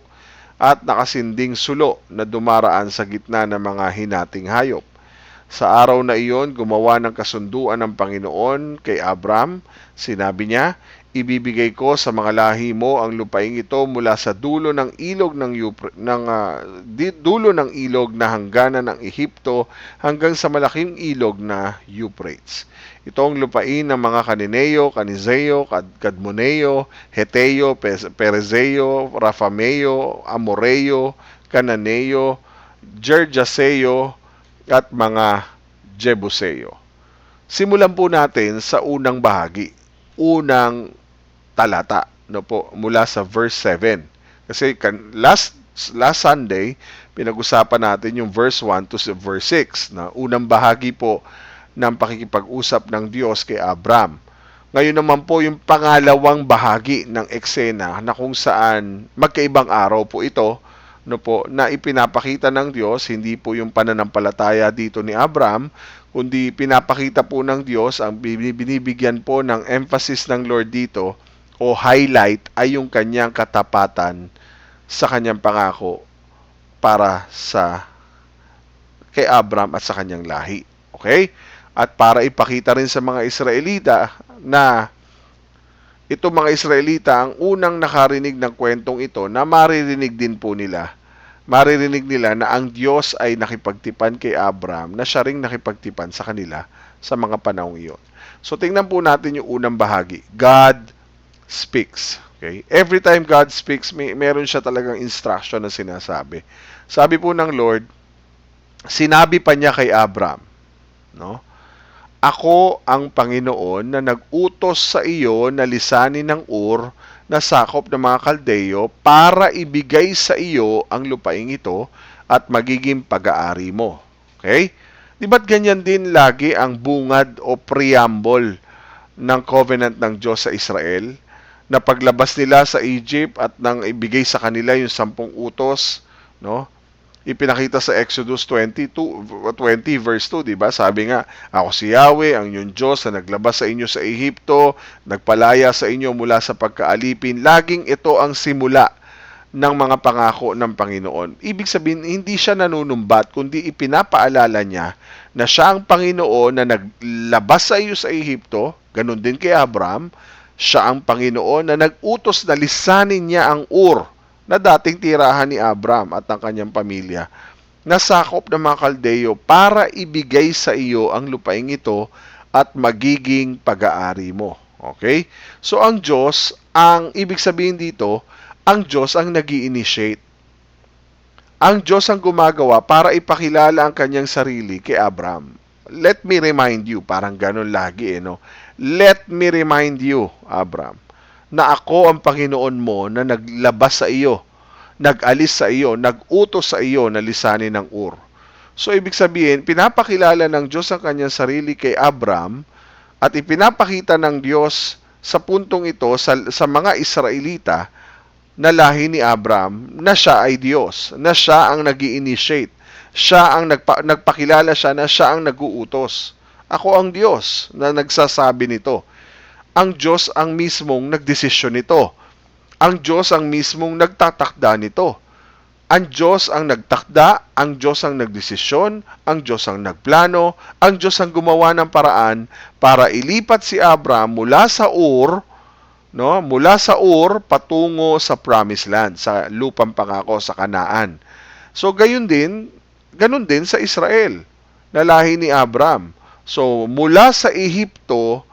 at nakasinding sulo na dumaraan sa gitna ng mga hinating hayop. Sa araw na iyon, gumawa ng kasunduan ng Panginoon kay Abram. Sinabi niya, "Ibibigay ko sa mga lahi mo ang lupaing ito mula sa dulo ng ilog na hangganan ng Ehipto hanggang sa malaking ilog na Euphrates. Ito ang lupain ng mga Kanineo, Kanizeo, Kadmoneo, Heteo, Perezeo, Rafameo, Amoreo, Cananeo, Gergaseo, at mga Jebuseo." Simulan po natin sa unang bahagi, unang talata, no po, mula sa verse 7. Kasi last Sunday, pinag-usapan natin yung verse 1 to verse 6 na unang bahagi po ng pakikipag-usap ng Diyos kay Abram. Ngayon naman po yung pangalawang bahagi ng eksena na kung saan magkaibang araw po ito, no po, na ipinapakita ng Diyos, hindi po yung pananampalataya dito ni Abram, kundi pinapakita po ng Diyos, ang binibigyan po ng emphasis ng Lord dito o highlight ay yung kanyang katapatan sa kanyang pangako para sa kay Abram at sa kanyang lahi. Okay? At para ipakita rin sa mga Israelita na itong mga Israelita ang unang nakarinig ng kwentong ito na maririnig din po nila. Maririnig nila na ang Diyos ay nakipagtipan kay Abram na siya ring nakipagtipan sa kanila sa mga panahong iyon. So tingnan po natin yung unang bahagi. God speaks. Okay? Every time God speaks, meron siya talagang instruction na sinasabi. Sabi po ng Lord, sinabi pa niya kay Abram, no? "Ako ang Panginoon na nag-utos sa iyo na lisanin ng Ur na sakop ng mga Kaldeo para ibigay sa iyo ang lupaing ito at magiging pag-aari mo." Okay? Di ba't ganyan din lagi ang bungad o preamble ng covenant ng Diyos sa Israel? Na paglabas nila sa Egypt at nang ibigay sa kanila yung 10 utos, no? Ipinakita sa Exodus 20 verse 2, di ba? Sabi nga, ako si Yahweh, ang inyong Diyos na naglabas sa inyo sa Ehipto, nagpalaya sa inyo mula sa pagkaalipin. Laging ito ang simula ng mga pangako ng Panginoon. Ibig sabihin, hindi siya nanunumbat, kundi ipinapaalala niya na siya ang Panginoon na naglabas sa iyo sa Ehipto, ganun din kay Abraham, siya ang Panginoon na nag-utos na lisanin niya ang Ur, na dating tirahan ni Abraham at ang kanyang pamilya, na sakop ng mga Kaldeo para ibigay sa iyo ang lupaing ito at magiging pag-aari mo. Okay? So ang Diyos, ang ibig sabihin dito, ang Diyos ang nag-i-initiate. Ang Diyos ang gumagawa para ipakilala ang kanyang sarili kay Abraham. Let me remind you, parang ganun lagi no? Let me remind you, Abraham, na ako ang Panginoon mo na naglabas sa iyo, nag-alis sa iyo, nag-utos sa iyo na lisanin ng Ur. So, ibig sabihin, pinapakilala ng Diyos ang kanyang sarili kay Abraham at ipinapakita ng Diyos sa puntong ito sa mga Israelita na lahi ni Abraham na siya ay Diyos, na siya ang nag-i-initiate, siya ang nagpakilala siya na siya ang nag-uutos. Ako ang Diyos na nagsasabi nito. Ang Diyos ang mismong nagdesisyon nito. Ang Diyos ang mismong nagtatakda nito. Ang Diyos ang nagtakda, ang Diyos ang nagdesisyon, ang Diyos ang nagplano, ang Diyos ang gumawa ng paraan para ilipat si Abraham mula sa Ur, no, mula sa Ur patungo sa Promised Land, sa lupang pangako sa Kanaan. So ganun din sa Israel, na lahi ni Abraham. So mula sa Ehipto,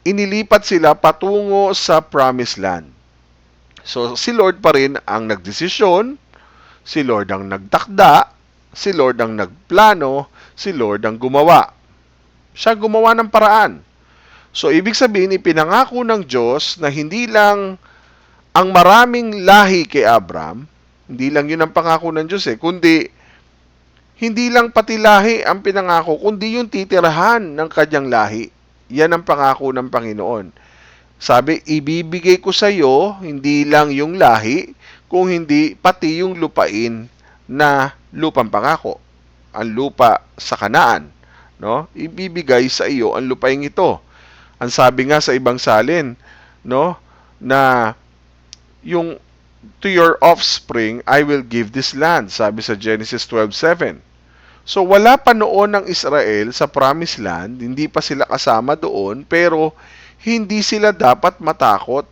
inilipat sila patungo sa Promised Land. So, si Lord pa rin ang nagdesisyon, si Lord ang nagtakda, si Lord ang nagplano, si Lord ang gumawa. Siya gumawa ng paraan. So, ibig sabihin, ipinangako ng Diyos na hindi lang ang maraming lahi kay Abraham, hindi lang yun ang pangako ng Diyos kundi hindi lang pati lahi ang pinangako, kundi yung titirahan ng kanyang lahi. Yan ang pangako ng Panginoon. Sabi, ibibigay ko sa iyo hindi lang yung lahi, kung hindi pati yung lupain na lupang pangako. Ang lupa sa Kanaan, no? Ibibigay sa iyo ang lupain ito. Ang sabi nga sa ibang salin, no, na yung to your offspring I will give this land, sabi sa Genesis 12:7. So, wala pa noon ng Israel sa Promised Land, hindi pa sila kasama doon, pero hindi sila dapat matakot,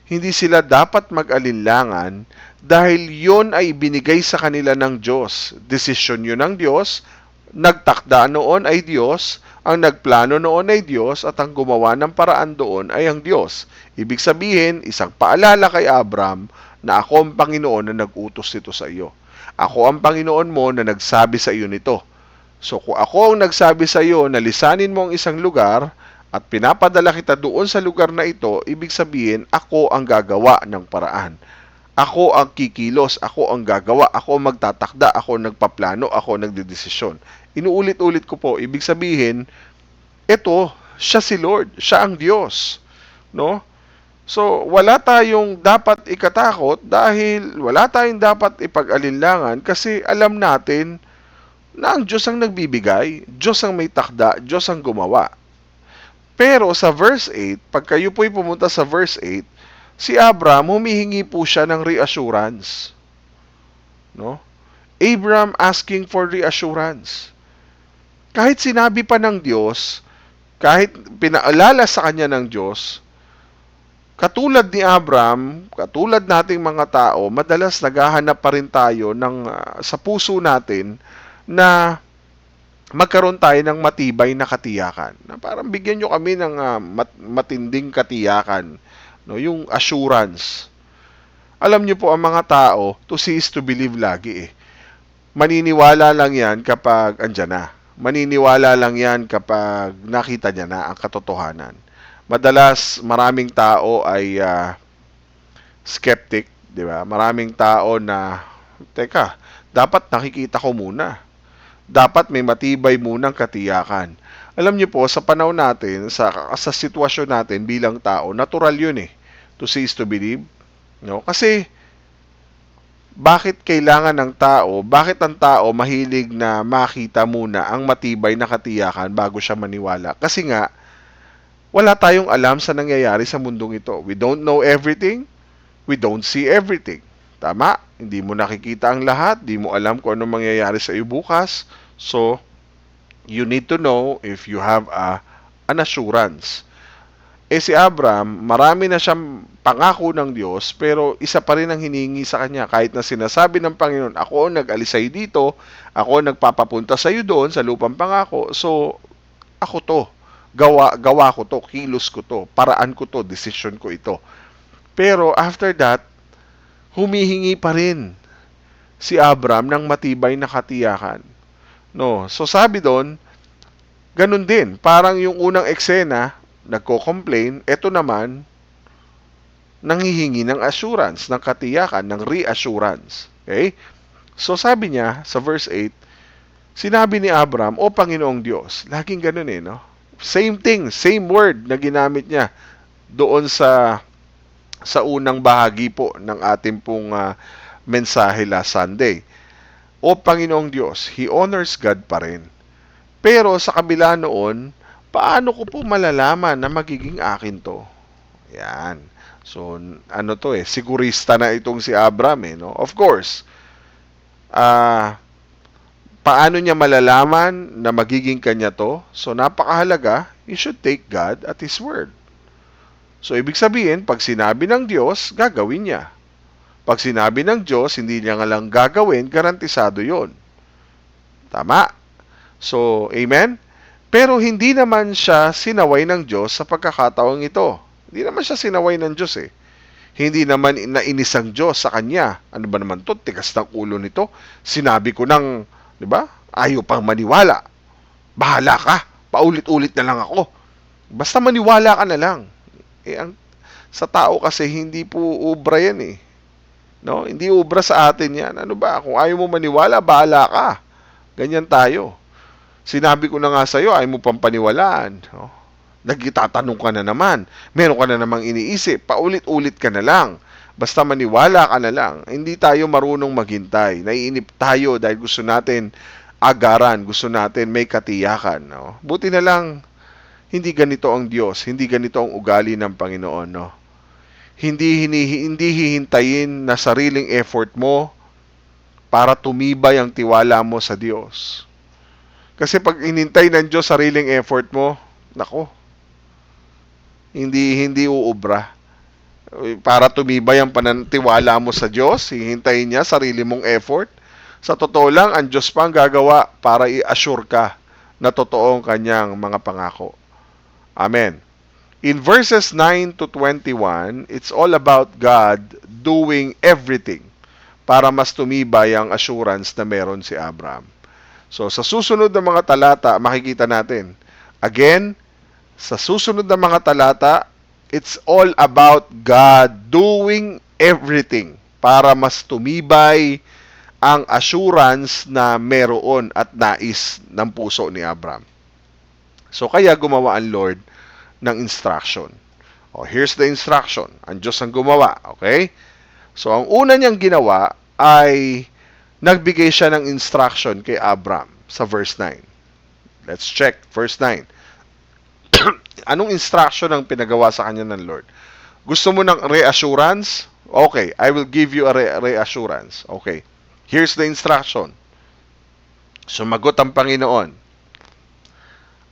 hindi sila dapat mag-alinlangan, dahil yon ay binigay sa kanila ng Diyos. Desisyon yun ng Diyos, nagtakda noon ay Diyos, ang nagplano noon ay Diyos, at ang gumawa ng paraan doon ay ang Diyos. Ibig sabihin, isang paalala kay Abraham na ako ang Panginoon na nag-utos nito sa iyo. Ako ang Panginoon mo na nagsabi sa iyo nito. So kung ako ang nagsabi sa iyo na lisanin mo ang isang lugar at pinapadala kita doon sa lugar na ito, ibig sabihin ako ang gagawa ng paraan. Ako ang kikilos, ako ang gagawa, ako ang magtatakda, ako ang nagpaplano, ako ang nagdedesisyon. Inuulit-ulit ko po, ibig sabihin, ito, siya si Lord, siya ang Diyos. No? So, wala tayong dapat ikatakot dahil wala tayong dapat ipag-alinlangan kasi alam natin na ang Diyos ang nagbibigay, Diyos ang may takda, Diyos ang gumawa. Pero sa verse 8, pag kayo po'y pumunta sa verse 8, si Abraham humihingi po siya ng reassurance. No? Abraham asking for reassurance. Kahit sinabi pa ng Diyos, kahit pinaalala sa kanya ng Diyos, katulad ni Abraham, katulad nating mga tao, madalas naghahanap pa rin tayo sa puso natin na magkaroon tayo ng matibay na katiyakan. Na parang bigyan nyo kami ng matinding katiyakan, no? Yung assurance. Alam nyo po, ang mga tao, to see is to believe lagi Maniniwala lang yan kapag andyan na. Maniniwala lang yan kapag nakita niya na ang katotohanan. Madalas, maraming tao ay skeptic, di ba? Maraming tao na, teka, dapat nakikita ko muna. dapat may matibay munang katiyakan. Alam niyo po, sa panahon natin, sa sitwasyon natin bilang tao, natural yun eh. To see is to believe. No? Kasi, bakit kailangan ng tao, bakit ang tao mahilig na makita muna ang matibay na katiyakan bago siya maniwala? Kasi nga, wala tayong alam sa nangyayari sa mundong ito. We don't know everything. We don't see everything. Tama? Hindi mo nakikita ang lahat. Hindi mo alam kung anong mangyayari sa iyo bukas. So, you need to know if you have an assurance. Si Abraham, marami na siyang pangako ng Diyos, pero isa pa rin ang hiningi sa kanya. Kahit na sinasabi ng Panginoon, ako ang nag-alis sa'yo dito, ako ang nagpapapunta sa iyo doon, sa lupang pangako. So, ako to. Gawa ko to, kilos ko to, paraan ko to, decision ko ito. Pero after that, humihingi pa rin si Abraham ng matibay na katiyakan. No, so sabi doon, ganun din, parang yung unang eksena, nagko-complain, eto naman, nanghihingi ng assurance, ng katiyakan, ng reassurance. Okay? So sabi niya, sa verse 8, sinabi ni Abraham, O Panginoong Diyos, laging ganun eh, no? Same thing, same word na ginamit niya doon sa unang bahagi po ng ating pong mensahe last Sunday. O Panginoong Diyos, He honors God pa rin. Pero sa kabila noon, paano ko po malalaman na magiging akin to? Yan. So, ano to eh, sigurista na itong si Abraham eh, no? Of course, paano niya malalaman na magiging kanya to? So, napakahalaga, you should take God at His word. So, ibig sabihin, pag sinabi ng Diyos, gagawin niya. Pag sinabi ng Diyos, hindi niya nga lang gagawin, garantisado yon. Tama? So, amen? Pero hindi naman siya sinaway ng Diyos sa pagkakataong ito. Hindi naman siya sinaway ng Diyos eh. Hindi naman nainis ang Diyos sa kanya. Ano ba naman to? Tigas ng ulo nito. Sinabi ko ng, di ba? Ayaw pang maniwala. Bahala ka. Paulit-ulit na lang ako. Basta maniwala ka na lang. Sa tao kasi hindi po ubra yan eh. No? Hindi ubra sa atin yan. Ano ba? Kung ayaw mo maniwala, bahala ka. Ganyan tayo. Sinabi ko na nga sa'yo, ayaw mo pang paniwalaan. No? Nagitatanong ka na naman. Meron ka na namang iniisip. Paulit-ulit ka na lang. Basta maniwala ka na lang. Hindi tayo marunong maghintay. Naiinip tayo dahil gusto natin agaran. Gusto natin may katiyakan. No? Buti na lang, hindi ganito ang Diyos. Hindi ganito ang ugali ng Panginoon. No? Hindi hihintayin na sariling effort mo para tumibay ang tiwala mo sa Diyos. Kasi pag inintay ng Diyos sariling effort mo, nako, hindi uubra. Para tumibay ang panantiwala mo sa Diyos, hihintayin niya sarili mong effort. Sa totoo lang, ang Diyos pa ang gagawa para i-assure ka na totoo ang kanyang mga pangako. Amen. In verses 9 to 21, it's all about God doing everything para mas tumibay ang assurance na meron si Abraham. So, sa susunod na mga talata, makikita natin. Again, sa susunod na mga talata, it's all about God doing everything para mas tumibay ang assurance na meron at nais ng puso ni Abraham. So, kaya gumawa ang Lord ng instruction. Here's the instruction. Ang Diyos ang gumawa. Okay? So, ang una niyang ginawa ay nagbigay siya ng instruction kay Abraham sa verse 9. Let's check. Verse 9. Anong instruction ang pinagawa sa kanya ng Lord? Gusto mo ng reassurance? Okay, I will give you a reassurance. Okay. Here's the instruction. Sumagot ang Panginoon.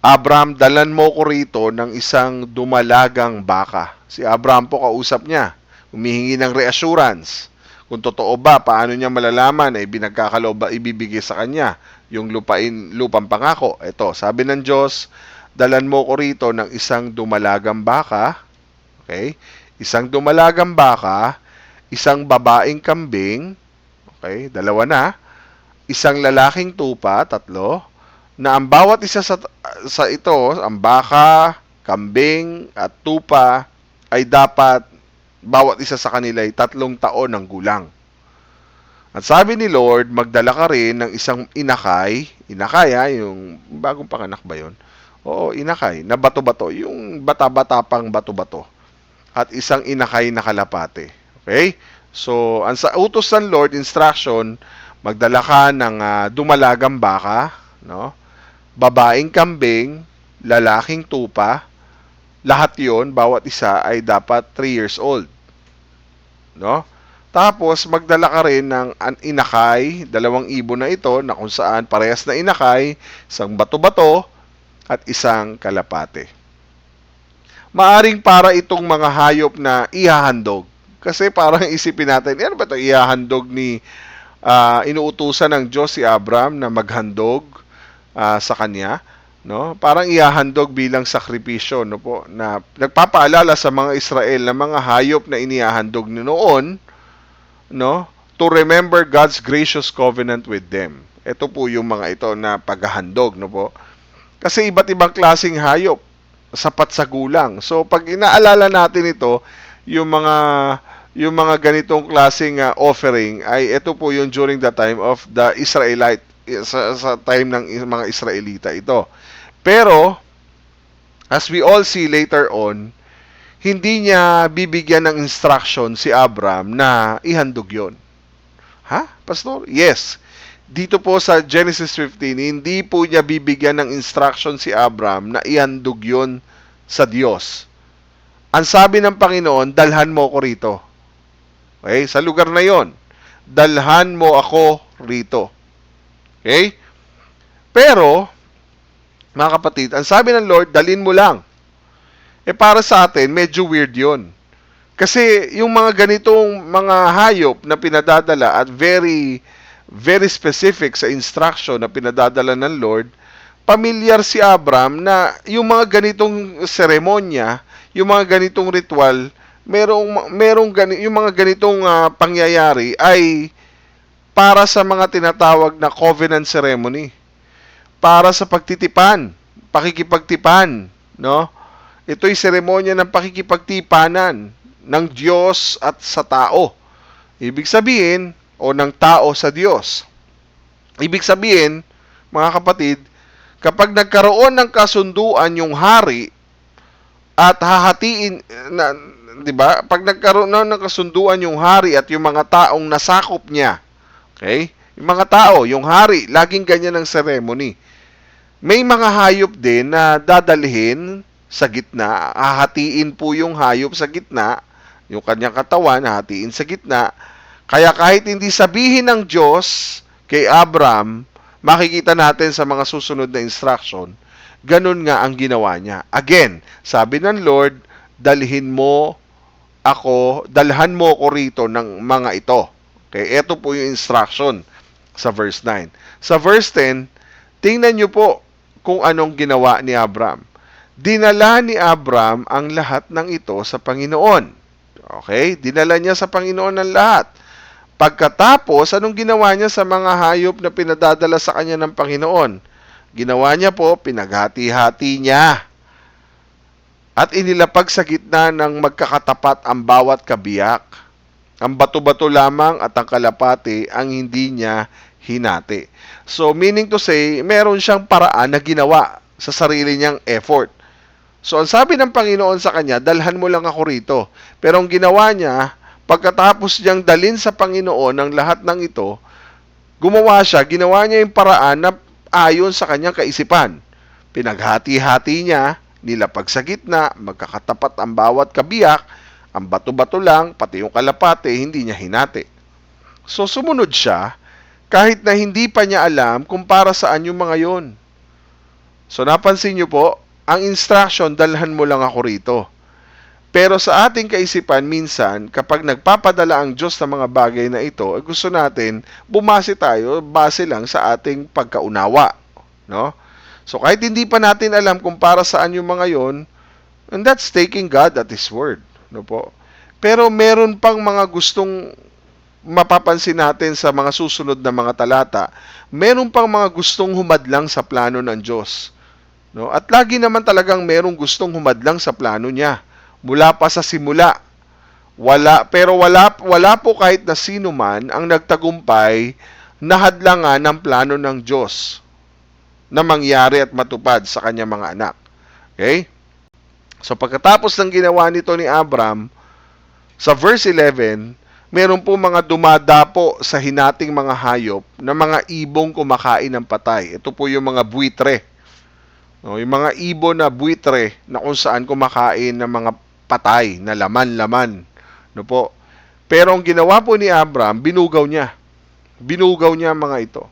Abraham, dalan mo ko rito ng isang dumalagang baka. Si Abraham po kausap niya. Humihingi ng reassurance. Kung totoo ba, paano niya malalaman ay binagkakaloob ba ibibigay sa kanya yung lupang pangako. Ito, sabi ng Diyos, dalan mo ko rito ng isang dumalagang baka. Okay? Isang dumalagang baka, isang babaeng kambing. Okay? Dalawa na. Isang lalaking tupa, tatlo. Na ang bawat isa sa ito, ang baka, kambing, at tupa, ay dapat, bawat isa sa kanila ay 3 taon ng gulang. At sabi ni Lord, magdala ka rin ng isang inakay, yung bagong panganak ba yun? Oo, inakay, na bato-bato, yung bata-bata pang bato-bato. At isang inakay na kalapate. Okay? So, ang sa utos ng Lord, instruction, magdala ka ng dumalagang baka, no? Babaeng kambing, lalaking tupa, lahat yon, bawat isa ay dapat 3 years old. No? Tapos, magdala ka rin ng inakay, 2 ibon na ito, na kung saan parehas na inakay, isang bato-bato, at isang kalapate. Maaring para itong mga hayop na ihahandog. Kasi parang isipin natin, ano ba ito ihahandog ni inuutusan ng Diyos si Abram na maghandog sa kanya? No? Parang ihahandog bilang sakripisyo, no po, na nagpapaalala sa mga Israel na mga hayop na inihahandog noon, no, to remember God's gracious covenant with them. Ito po yung mga ito na paghahandog, no po. Kasi iba't ibang klaseng hayop, sapat sa gulang. So pag inaalala natin ito, yung mga ganitong klaseng offering ay ito po yung during the time of the Israelite, sa time ng mga Israelita ito. Pero as we all see later on, hindi niya bibigyan ng instruction si Abram na ihandog yon. Ha? Pastor? Yes. Dito po sa Genesis 15, hindi po niya bibigyan ng instruction si Abram na ihandog yon sa Diyos. Ang sabi ng Panginoon, dalhan mo ako rito. Okay? Sa lugar na yon, dalhan mo ako rito. Okay? Pero, mga kapatid, ang sabi ng Lord, dalhin mo lang. Para sa atin, medyo weird yon. Kasi yung mga ganitong mga hayop na pinadadala at very, very specific sa instruction na pinadadala ng Lord, pamilyar si Abram na yung mga ganitong seremonya, yung mga ganitong ritual, yung mga ganitong pangyayari ay para sa mga tinatawag na covenant ceremony. Para sa pagtitipan, pakikipagtipan, no? Ito'y seremonya ng pakikipagtipanan ng Diyos at sa tao. Ibig sabihin, o ng tao sa Diyos. Ibig sabihin, mga kapatid, kapag nagkaroon ng kasunduan yung hari at hahatiin, di ba? Pag nagkaroon ng kasunduan yung hari at yung mga taong nasakop niya, okay? Yung mga tao, yung hari, laging ganyan ang ceremony. May mga hayop din na dadalhin sa gitna, hahatiin po yung hayop sa gitna, yung kanyang katawan, hahatiin sa gitna. Kaya kahit hindi sabihin ng Diyos kay Abram, makikita natin sa mga susunod na instruction, ganun nga ang ginawa niya. Again, sabi ng Lord, dalhan mo ako rito ng mga ito. Okay, ito po yung instruction sa verse 9. Sa verse 10, tingnan nyo po kung anong ginawa ni Abram. Dinala ni Abram ang lahat ng ito sa Panginoon. Okay? Dinala niya sa Panginoon ang lahat. Pagkatapos, anong ginawa niya sa mga hayop na pinadadala sa kanya ng Panginoon? Ginawa niya po, pinaghati-hati niya. At inilapag sa gitna ng magkakatapat ang bawat kabiyak. Ang bato-bato lamang at ang kalapati ang hindi niya hinati. So, meaning to say, meron siyang paraan na ginawa sa sarili niyang effort. So, ang sabi ng Panginoon sa kanya, dalhan mo lang ako rito. Pero ang ginawa niya, pagkatapos niyang dalhin sa Panginoon ang lahat ng ito, ginawa niya yung paraan na ayon sa kanyang kaisipan. Pinaghati-hati niya, nilapag sa gitna, magkakatapat ang bawat kabiyak, ang bato-bato lang, pati yung kalapate, hindi niya hinati. So, sumunod siya, kahit na hindi pa niya alam kung para saan yung mga yon. So, napansin niyo po, ang instruction, dalhan mo lang ako rito. Pero sa ating kaisipan, minsan, kapag nagpapadala ang Diyos ng mga bagay na ito, gusto natin, bumase tayo, base lang sa ating pagkaunawa. No? So, kahit hindi pa natin alam kung para saan yung mga yon, and that's taking God at His Word. No po? Pero meron pang mga gustong mapapansin natin sa mga susunod na mga talata, meron pang mga gustong humadlang sa plano ng Diyos. No? At lagi naman talagang merong gustong humadlang sa plano niya. Mula pa sa simula. Wala po kahit na sino man ang nagtagumpay na hadlangan ng plano ng Diyos na mangyari at matupad sa kanyang mga anak. Okay? So pagkatapos ng ginawa nito ni Abram, sa verse 11, meron po mga dumadapo sa hinating mga hayop na mga ibong kumakain ng patay. Ito po yung mga buitre. No, yung mga ibon na buitre na kung saan kumakain ng mga patay na laman-laman. No po. Pero ang ginawa po ni Abram, binugaw niya. Binugaw niya mga ito.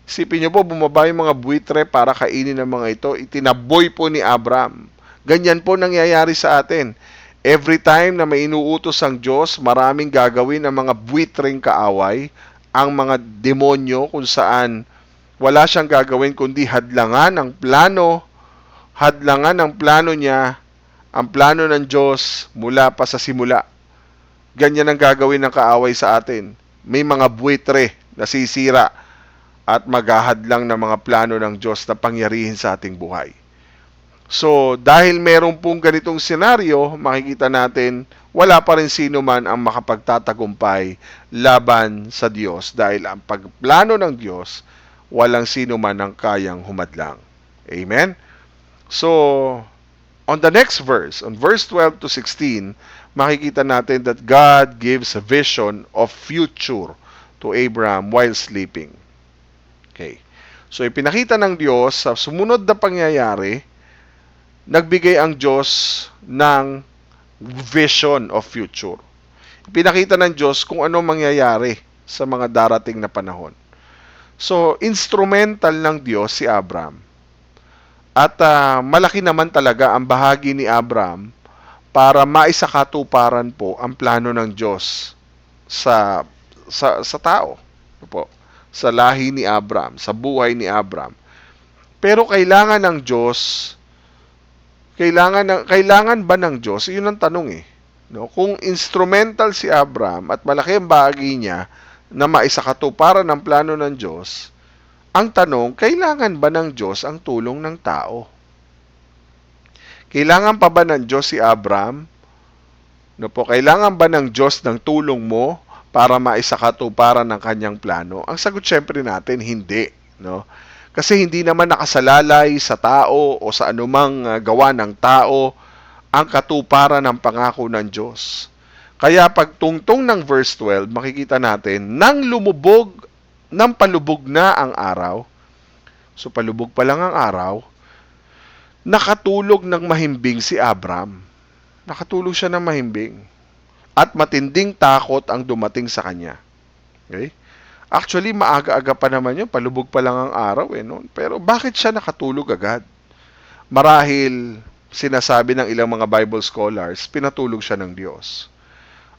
Isipin niyo po, bumaba yung mga buitre para kainin ng mga ito. Itinaboy po ni Abram. Ganyan po nangyayari sa atin. Every time na may inuutos ang Diyos, maraming gagawin ang mga buitreng kaaway, ang mga demonyo kung saan wala siyang gagawin kundi hadlangan ang plano niya, ang plano ng Diyos mula pa sa simula. Ganyan ang gagawin ng kaaway sa atin. May mga buitre na sisira at maghahadlang ng mga plano ng Diyos na pangyarihin sa ating buhay. So, dahil meron pong ganitong senaryo, makikita natin, wala pa rin sino man ang makapagtatagumpay laban sa Diyos. Dahil ang pagplano ng Diyos, walang sino man ang kayang humadlang. Amen? So, on the next verse, on verse 12 to 16, makikita natin that God gives a vision of future to Abraham while sleeping. Okay. So, ipinakita ng Diyos sa sumunod na pangyayari, nagbigay ang Diyos ng vision of future. Pinakita ng Diyos kung ano mangyayari sa mga darating na panahon. So, instrumental ng Diyos si Abram. At malaki naman talaga ang bahagi ni Abram para maisakatuparan po ang plano ng Diyos sa tao. Po, sa lahi ni Abram, sa buhay ni Abram. Pero kailangan ng Diyos, kailangan ba ng Diyos? Yun ang tanong eh. No? Kung instrumental si Abram at malaki ang bahagi niya na maisakatuparan ng plano ng Diyos, ang tanong, kailangan ba ng Diyos ang tulong ng tao? Kailangan pa ba ng Diyos si Abram? No po, kailangan ba ng Diyos ng tulong mo para maisakatuparan ng kanyang plano? Ang sagot syempre natin, hindi. No? Kasi hindi naman nakasalalay sa tao o sa anumang gawa ng tao ang katuparan ng pangako ng Diyos. Kaya pagtungtong ng verse 12, makikita natin, nang palubog na ang araw, so palubog pa lang ang araw, nakatulog ng mahimbing si Abram. Nakatulog siya ng mahimbing. At matinding takot ang dumating sa kanya. Okay? Actually, maaga-aga pa naman yun. Palubog pa lang ang araw. No? Pero bakit siya nakatulog agad? Marahil, sinasabi ng ilang mga Bible scholars, pinatulog siya ng Diyos.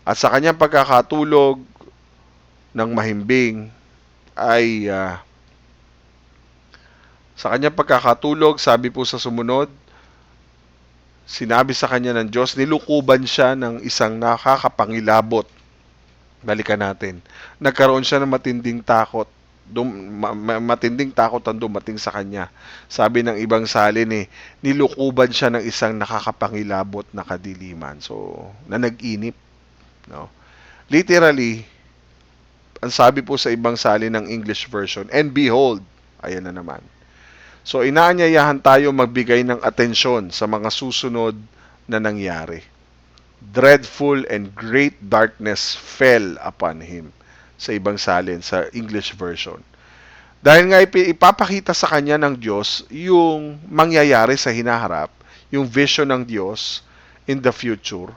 At sa kanyang pagkakatulog ng mahimbing, ay sa kanyang pagkakatulog, sabi po sa sumunod, sinabi sa kanya ng Diyos, nilukuban siya ng isang nakakapangilabot. Balikan natin. Nagkaroon siya ng matinding takot. Matinding takot ang dumating sa kanya. Sabi ng ibang salin nilukuban siya ng isang nakakapangilabot na kadiliman. So, na nag-inip. No? Literally, ang sabi po sa ibang salin ng English version, and behold, ayan na naman. So, inaanyayahan tayo magbigay ng atensyon sa mga susunod na nangyari. Dreadful and great darkness fell upon him. Sa ibang salin, sa English version. Dahil nga ipapakita sa kanya ng Diyos yung mangyayari sa hinaharap, yung vision ng Diyos in the future,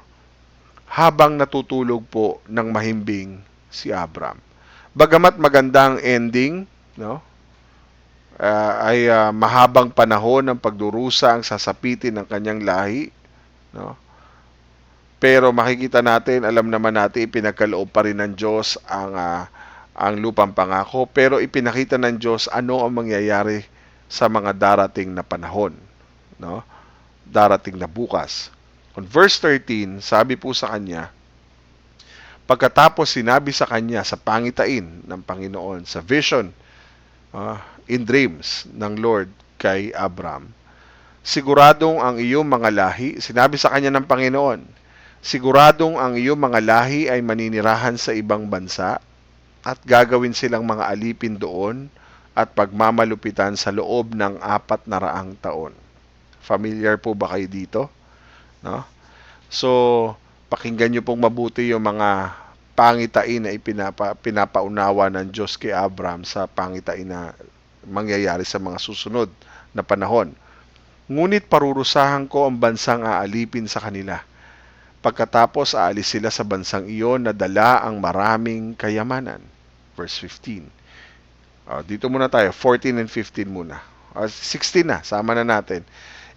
habang natutulog po ng mahimbing si Abram. Bagamat magandang ending, no? Ay mahabang panahon ng pagdurusa ang sasapitin ng kanyang lahi, no? Pero makikita natin, alam naman natin, ipinagkaloob pa rin ng Diyos ang lupang pangako. Pero ipinakita ng Diyos ano ang mangyayari sa mga darating na panahon. No? Darating na bukas. On verse 13, sabi po sa kanya, pagkatapos sinabi sa kanya sa pangitain ng Panginoon, sa vision, in dreams ng Lord kay Abram, siguradong ang iyong mga lahi, sinabi sa kanya ng Panginoon, Siguradong ang iyong mga lahi ay maninirahan sa ibang bansa at gagawin silang mga alipin doon at pagmamalupitan sa loob ng 400 taon. Familiar po ba kayo dito? No? So, pakinggan nyo pong mabuti yung mga pangitain na pinapaunawa ng Diyos kay Abraham sa pangitain na mangyayari sa mga susunod na panahon. Ngunit parurusahan ko ang bansang aalipin sa kanila. Pagkatapos aalis sila sa bansang iyon na dala ang maraming kayamanan. Verse 15. Dito muna tayo, 14 and 15 muna. 16 na, sama na natin.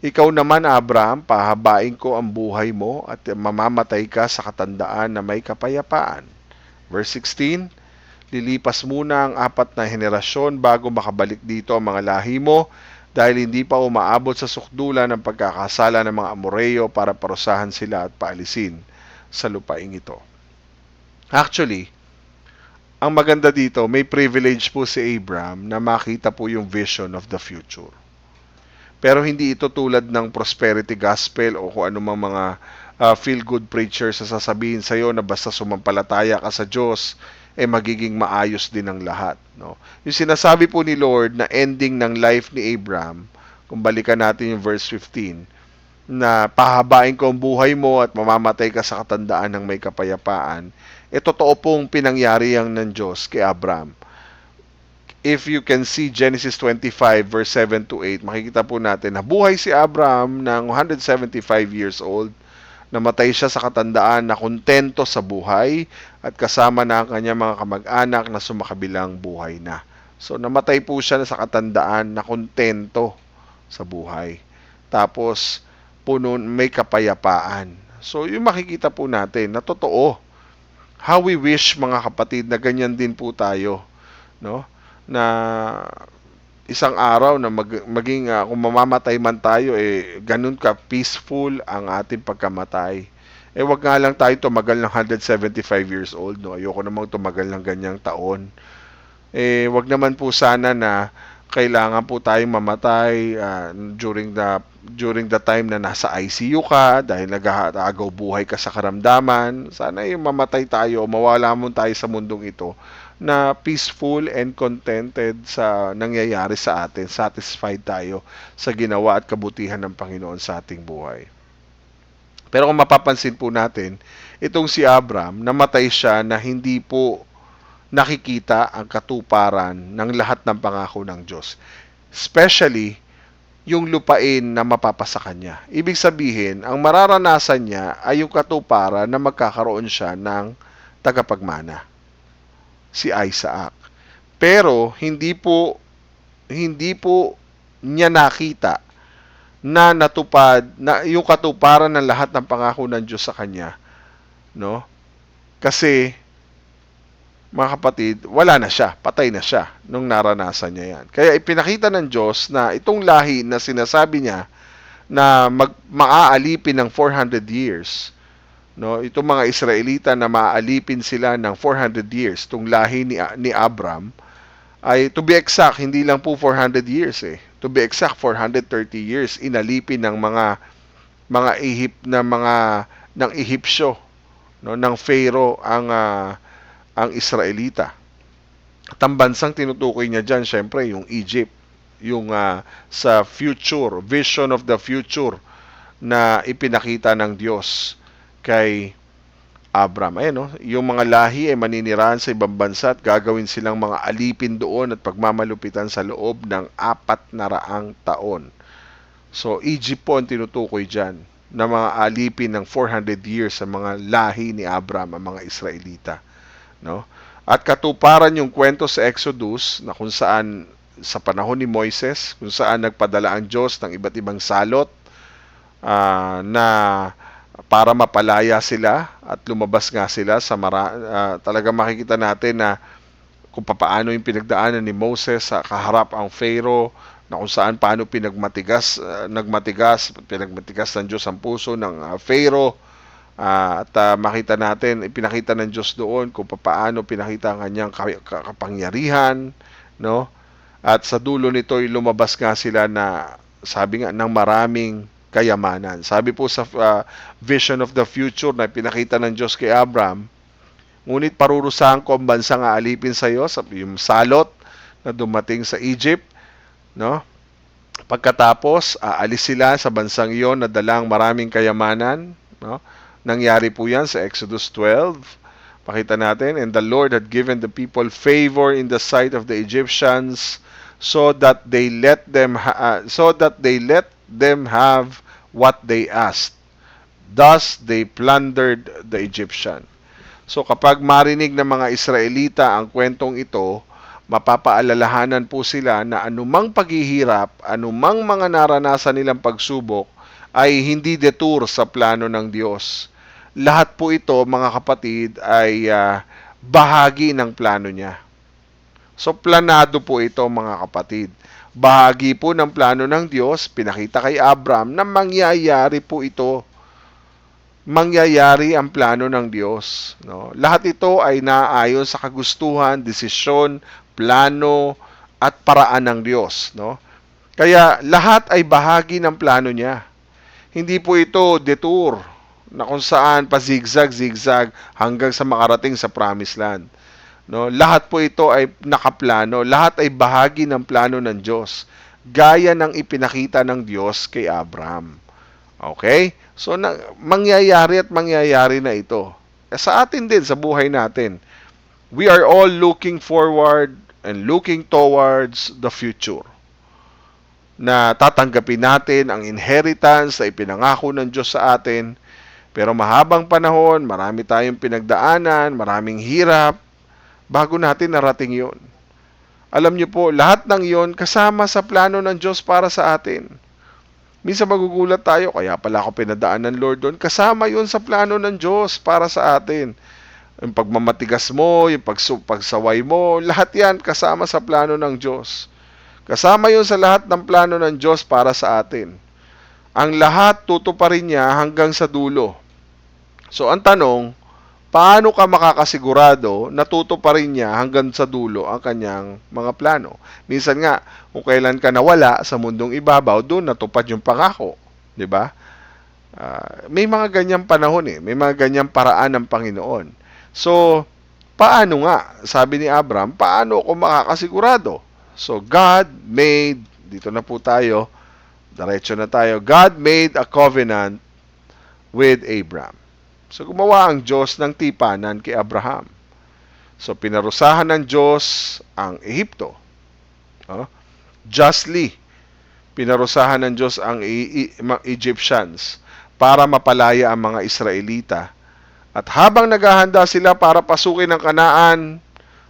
Ikaw naman, Abraham, pahabain ko ang buhay mo at mamamatay ka sa katandaan na may kapayapaan. Verse 16, lilipas muna ang 4 na henerasyon bago makabalik dito ang mga lahi mo dahil hindi pa umaabot sa sukdulan ng pagkakasala ng mga Amoreo para parusahan sila at paalisin sa lupaing ito. Actually, ang maganda dito, may privilege po si Abraham na makita po yung vision of the future. Pero hindi ito tulad ng prosperity gospel o kung anumang mga feel-good preachers na sasabihin sa iyo na basta sumampalataya ka sa Diyos, magiging maayos din ang lahat. No? Yung sinasabi po ni Lord na ending ng life ni Abraham, kung balikan natin yung verse 15, na pahabain ko ang buhay mo at mamamatay ka sa katandaan ng may kapayapaan, totoo pong pinangyari yang ng Diyos kay Abraham. If you can see Genesis 25 verse 7 to 8, makikita po natin na buhay si Abraham ng 175 years old. Namatay siya sa katandaan na kontento sa buhay at kasama na ang kanyang mga kamag-anak na sumakabilang buhay na. So namatay po siya sa katandaan na kontento sa buhay. Tapos puno may kapayapaan. So yung makikita po natin na totoo. How we wish, mga kapatid, na ganyan din po tayo, no? Na isang araw na maging kung mamamatay man tayo, ganun ka peaceful ang ating pagkamatay. Wag nga lang tayo tumagal ng 175 years old, no? Ayoko namang tumagal ng ganyang taon. Wag naman po sana na kailangan po tayong mamatay during the time na nasa ICU ka dahil nag-aagaw buhay ka sa karamdaman. Sana yung mamatay tayo o mawala mo tayo sa mundong ito na peaceful and contented sa nangyayari sa atin. Satisfied tayo sa ginawa at kabutihan ng Panginoon sa ating buhay. Pero kung mapapansin po natin, itong si Abraham, namatay siya na hindi po nakikita ang katuparan ng lahat ng pangako ng Diyos. Especially, yung lupain na mapapasa kanya. Ibig sabihin, ang mararanasan niya ay yung katuparan na magkakaroon siya ng tagapagmana. Si Isaac. Pero, hindi po niya nakita na natupad, na yung katuparan ng lahat ng pangako ng Diyos sa kanya. No? Kasi, mga kapatid, wala na siya, patay na siya nung naranasan niya yan. Kaya ipinakita ng Diyos na itong lahi na sinasabi niya na maaalipin ng 400 years, no? Itong mga Israelita na maaalipin sila ng 400 years, itong lahi ni Abram, ay to be exact, hindi lang po 400 years To be exact, 430 years inalipin ng mga ng Ehipsyo, no? Ng Pharaoh ang Israelita. At ang bansang tinutukoy niya dyan, syempre, yung Egypt. Yung sa future, vision of the future na ipinakita ng Diyos kay Abram. Ayan, no? Yung mga lahi ay maninirahan sa ibang bansa at gagawin silang mga alipin doon at pagmamalupitan sa loob ng 400 taon. So, Egypt po ang tinutukoy dyan na mga alipin ng 400 years sa mga lahi ni Abram, ang mga Israelita. No? At katuparan yung kwento sa Exodus na kung saan sa panahon ni Moises, kung saan nagpadala ang Diyos ng iba't ibang salot na para mapalaya sila at lumabas nga sila sa talaga makikita natin na kung paano yung pinagdaanan ni Moses sa kaharap ang Pharaoh, na kung saan paano pinagmatigas ng Diyos ang puso ng Pharaoh. At makita natin, ipinakita ng Diyos doon kung paano pinakita ang kanyang kapangyarihan, no? At sa dulo nito, lumabas nga sila na, sabi nga, ng maraming kayamanan. Sabi po sa vision of the future na pinakita ng Diyos kay Abraham, ngunit parurusahan ko ang bansang aalipin sa iyo, yung salot na dumating sa Egypt, no? Pagkatapos, aalis sila sa bansang iyon na dalang maraming kayamanan, no? Nangyari po yan sa Exodus 12. Pakita natin, and the Lord had given the people favor in the sight of the Egyptians, so that they let them have what they asked. Thus they plundered the Egyptian. So kapag marinig ng mga Israelita ang kwentong ito, mapapaalalahanan po sila na anumang paghihirap, anumang mga naranasan nilang pagsubok ay hindi detour sa plano ng Diyos. Lahat po ito, mga kapatid, ay bahagi ng plano niya. So planado po ito, mga kapatid. Bahagi po ng plano ng Diyos, pinakita kay Abraham na mangyayari po ito. Mangyayari ang plano ng Diyos. No? Lahat ito ay naayon sa kagustuhan, desisyon, plano, at paraan ng Diyos. No? Kaya lahat ay bahagi ng plano niya. Hindi po ito detour na kung saan pa zigzag hanggang sa makarating sa promised land. No? Lahat po ito ay nakaplano. Lahat ay bahagi ng plano ng Diyos. Gaya ng ipinakita ng Diyos kay Abraham. Okay? So, mangyayari at mangyayari na ito. Sa atin din, sa buhay natin, we are all looking forward and looking towards the future. Na tatanggapin natin ang inheritance na ipinangako ng Diyos sa atin. Pero mahabang panahon, marami tayong pinagdaanan, maraming hirap, bago natin narating yon. Alam niyo po, lahat ng yon kasama sa plano ng Diyos para sa atin. Minsan magugulat tayo, kaya pala ako pinadaan ng Lord doon. Kasama yon sa plano ng Diyos para sa atin. Yung pagmamatigas mo, yung pagsaway mo, lahat yan kasama sa plano ng Diyos. Kasama yon sa lahat ng plano ng Diyos para sa atin. Ang lahat tutuparin niya hanggang sa dulo. So ang tanong, paano ka makakasigurado na tutuparin niya hanggang sa dulo ang kanyang mga plano? Minsan nga, kung kailan ka nawala sa mundong ibabaw, doon natupad yung pangako. Diba? May mga ganyang panahon may mga ganyang paraan ng Panginoon. So, paano nga? Sabi ni Abraham, paano ako makakasigurado? So, God made, dito na po tayo, diretso na tayo, God made a covenant with Abraham. So, gumawa ang Diyos ng tipanan kay Abraham. So, pinarusahan ng Diyos ang Ehipto. Justly, pinarusahan ng Diyos ang Egyptians para mapalaya ang mga Israelita. At habang naghahanda sila para pasukin ang Kanaan,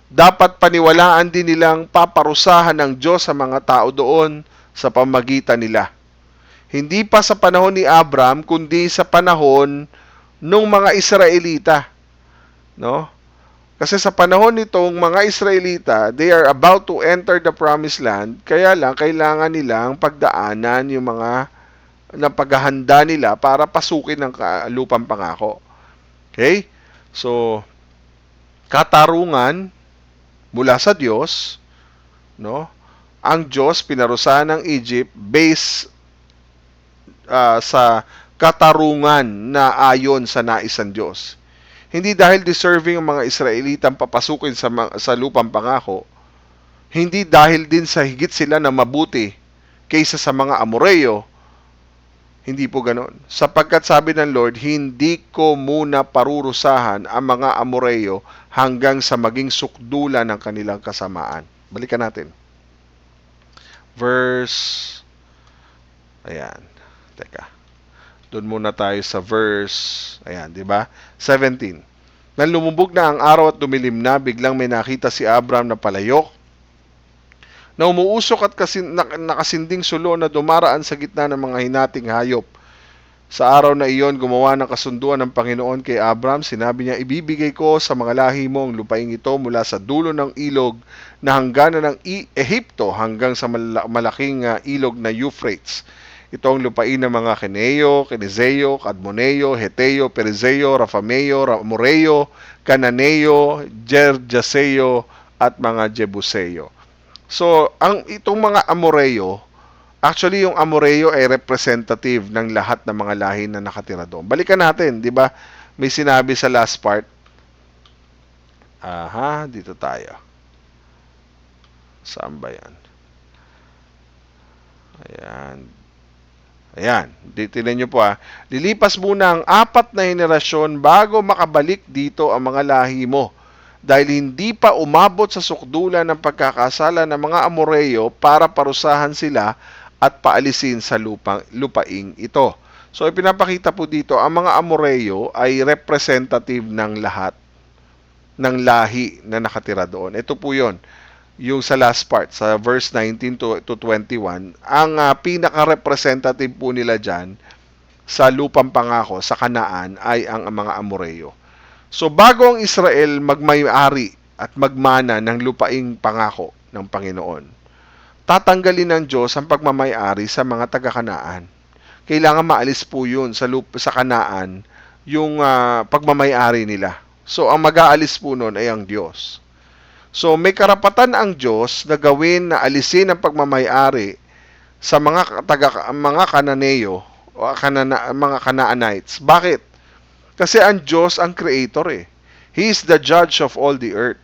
dapat paniwalaan din nilang paparusahan ng Diyos sa mga tao doon sa pamagitan nila. Hindi pa sa panahon ni Abraham, kundi sa panahon ng mga Israelita. No? Kasi sa panahon nitong mga Israelita, they are about to enter the promised land, kaya lang kailangan nilang pagdaanan yung mga paghahanda nila para pasukin ang lupang pangako. Okay? So, katarungan mula sa Diyos, no? Ang Diyos pinarusahan ng Egypt based sa katarungan na ayon sa nais ng Diyos. Hindi dahil deserving ang mga Israelitang papasukin sa lupang pangako, hindi dahil din sa higit sila na mabuti kaysa sa mga Amoreo. Hindi po ganon. Sapagkat sabi ng Lord, hindi ko muna parurusahan ang mga Amoreo hanggang sa maging sukdulan ng kanilang kasamaan. Balikan natin. Doon muna tayo sa verse, di ba? 17. Nang lumubog na ang araw at dumilim na, biglang may nakita si Abraham na palayok, na umuusok at nakasinding sulo na dumaraan sa gitna ng mga hinating hayop. Sa araw na iyon, gumawa ng kasunduan ng Panginoon kay Abraham. Sinabi niya, ibibigay ko sa mga lahi mo ang lupaing ito mula sa dulo ng ilog na hangganan ng Ehipto hanggang sa malaking ilog na Euphrates. Ito ang lupain ng mga Keneo, Kenizeo, Kadmoneo, Heteo, Perizeo, Rafameo, Amoreo, Cananeo, Gergeseo, at mga Jebuseo. So, itong mga Amoreo Actually, yung Amoreo ay representative ng lahat ng mga lahi na nakatira doon. Balikan natin, di ba? May sinabi sa last part. Aha, dito tayo. Saan ba yan? Ayan. Ayan. Tingnan nyo po Lilipas muna ang 4 na henerasyon bago makabalik dito ang mga lahi mo. Dahil hindi pa umabot sa sukdulan ng pagkakasala ng mga Amoreo para parusahan sila at paalisin sa lupaing ito. So, ipinapakita po dito, ang mga Amoreo ay representative ng lahat ng lahi na nakatira doon. Ito po yon, yung sa last part, sa verse 19 to 21, ang pinaka-representative po nila dyan sa lupang pangako, sa Kanaan, ay ang mga Amoreo. So, bago ang Israel magmay-ari at magmana ng lupaing pangako ng Panginoon, tatanggalin ng Diyos ang pagmamay-ari sa mga taga-Kanaan. Kailangan maalis po yun sa Kanaan, yung pagmamay-ari nila. So, ang mag-aalis po nun ay ang Diyos. So, may karapatan ang Diyos na gawin na alisin ang pagmamay-ari sa mga Kananeo o mga Canaanites. Bakit? Kasi ang Diyos ang creator He is the judge of all the earth.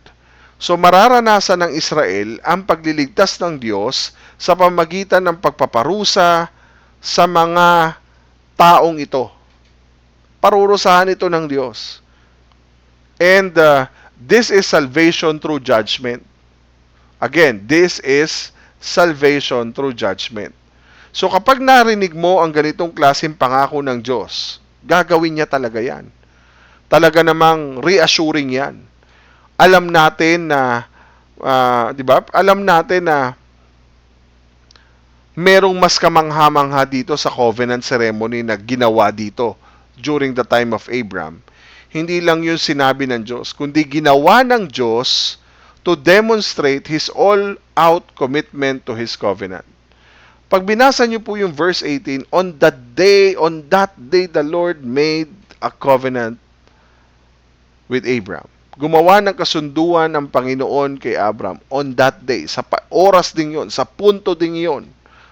So, mararanasan ng Israel ang pagliligtas ng Diyos sa pamagitan ng pagpaparusa sa mga taong ito. Parurusahan ito ng Diyos. And this is salvation through judgment. Again, this is salvation through judgment. So kapag narinig mo ang ganitong klaseng pangako ng Diyos, gagawin niya talaga yan. Talaga namang reassuring yan. Alam natin na, di ba? Alam natin na merong mas kamangha-mangha dito sa covenant ceremony na ginawa dito during the time of Abraham. Hindi lang yun sinabi ng Diyos, kundi ginawa ng Diyos to demonstrate His all-out commitment to His covenant. Pag binasa niyo po yung verse 18, on that day the Lord made a covenant with Abraham. Gumawa ng kasunduan ang Panginoon kay Abraham on that day. Sa oras din yon, sa punto din yon,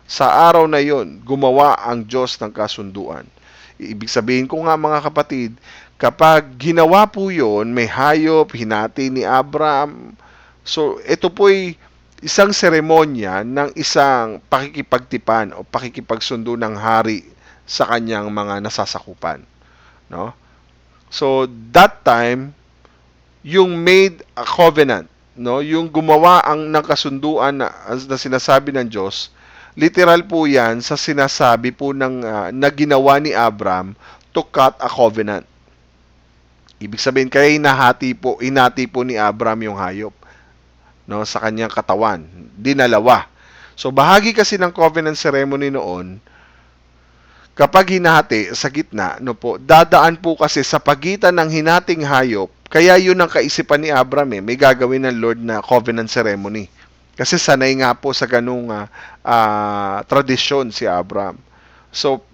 sa araw na yon, gumawa ang Diyos ng kasunduan. Ibig sabihin ko nga mga kapatid, kapag ginawa po yun, may hayop, hinati ni Abraham. So, ito po'y isang seremonya ng isang pakikipagtipan o pakikipagsundo ng hari sa kanyang mga nasasakupan. No? So, that time, yung made a covenant, no? Yung gumawa ng kasunduan na sinasabi ng Diyos, literal po yan sa sinasabi po na ginawa ni Abraham to cut a covenant. Ibig sabihin, kaya inati po ni Abraham yung hayop, no, sa kanyang katawan. Dinalawa. So, bahagi kasi ng covenant ceremony noon, kapag hinati sa gitna, no po, dadaan po kasi sa pagitan ng hinating hayop, kaya yun ang kaisipan ni Abraham may gagawin ng Lord na covenant ceremony. Kasi sanay nga po sa ganung tradisyon si Abraham. So,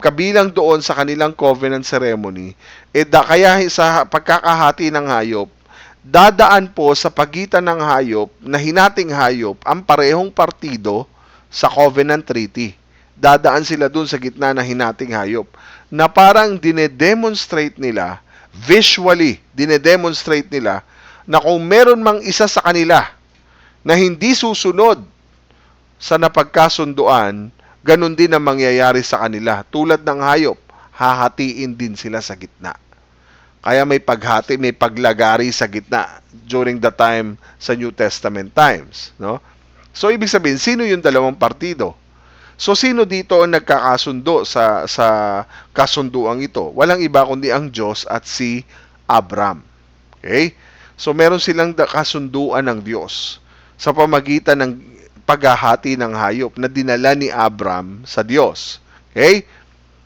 kabilang doon sa kanilang covenant ceremony, kaya sa pagkakahati ng hayop, dadaan po sa pagitan ng hayop na hinating hayop ang parehong partido sa covenant treaty. Dadaan sila doon sa gitna ng hinating hayop na parang dinedemonstrate nila, visually dinedemonstrate nila na kung meron mang isa sa kanila na hindi susunod sa napagkasunduan, ganun din ang mangyayari sa kanila. Tulad ng hayop, hahatiin din sila sa gitna. Kaya may paghati, may paglagari sa gitna during the time sa New Testament times. No? So, ibig sabihin, sino yung dalawang partido? So, sino dito ang nagkakasundo sa kasunduang ito? Walang iba kundi ang Diyos at si Abraham. Okay? So, meron silang kasunduan ng Diyos sa pamagitan ng paghahati ng hayop na dinala ni Abraham sa Diyos. Okay?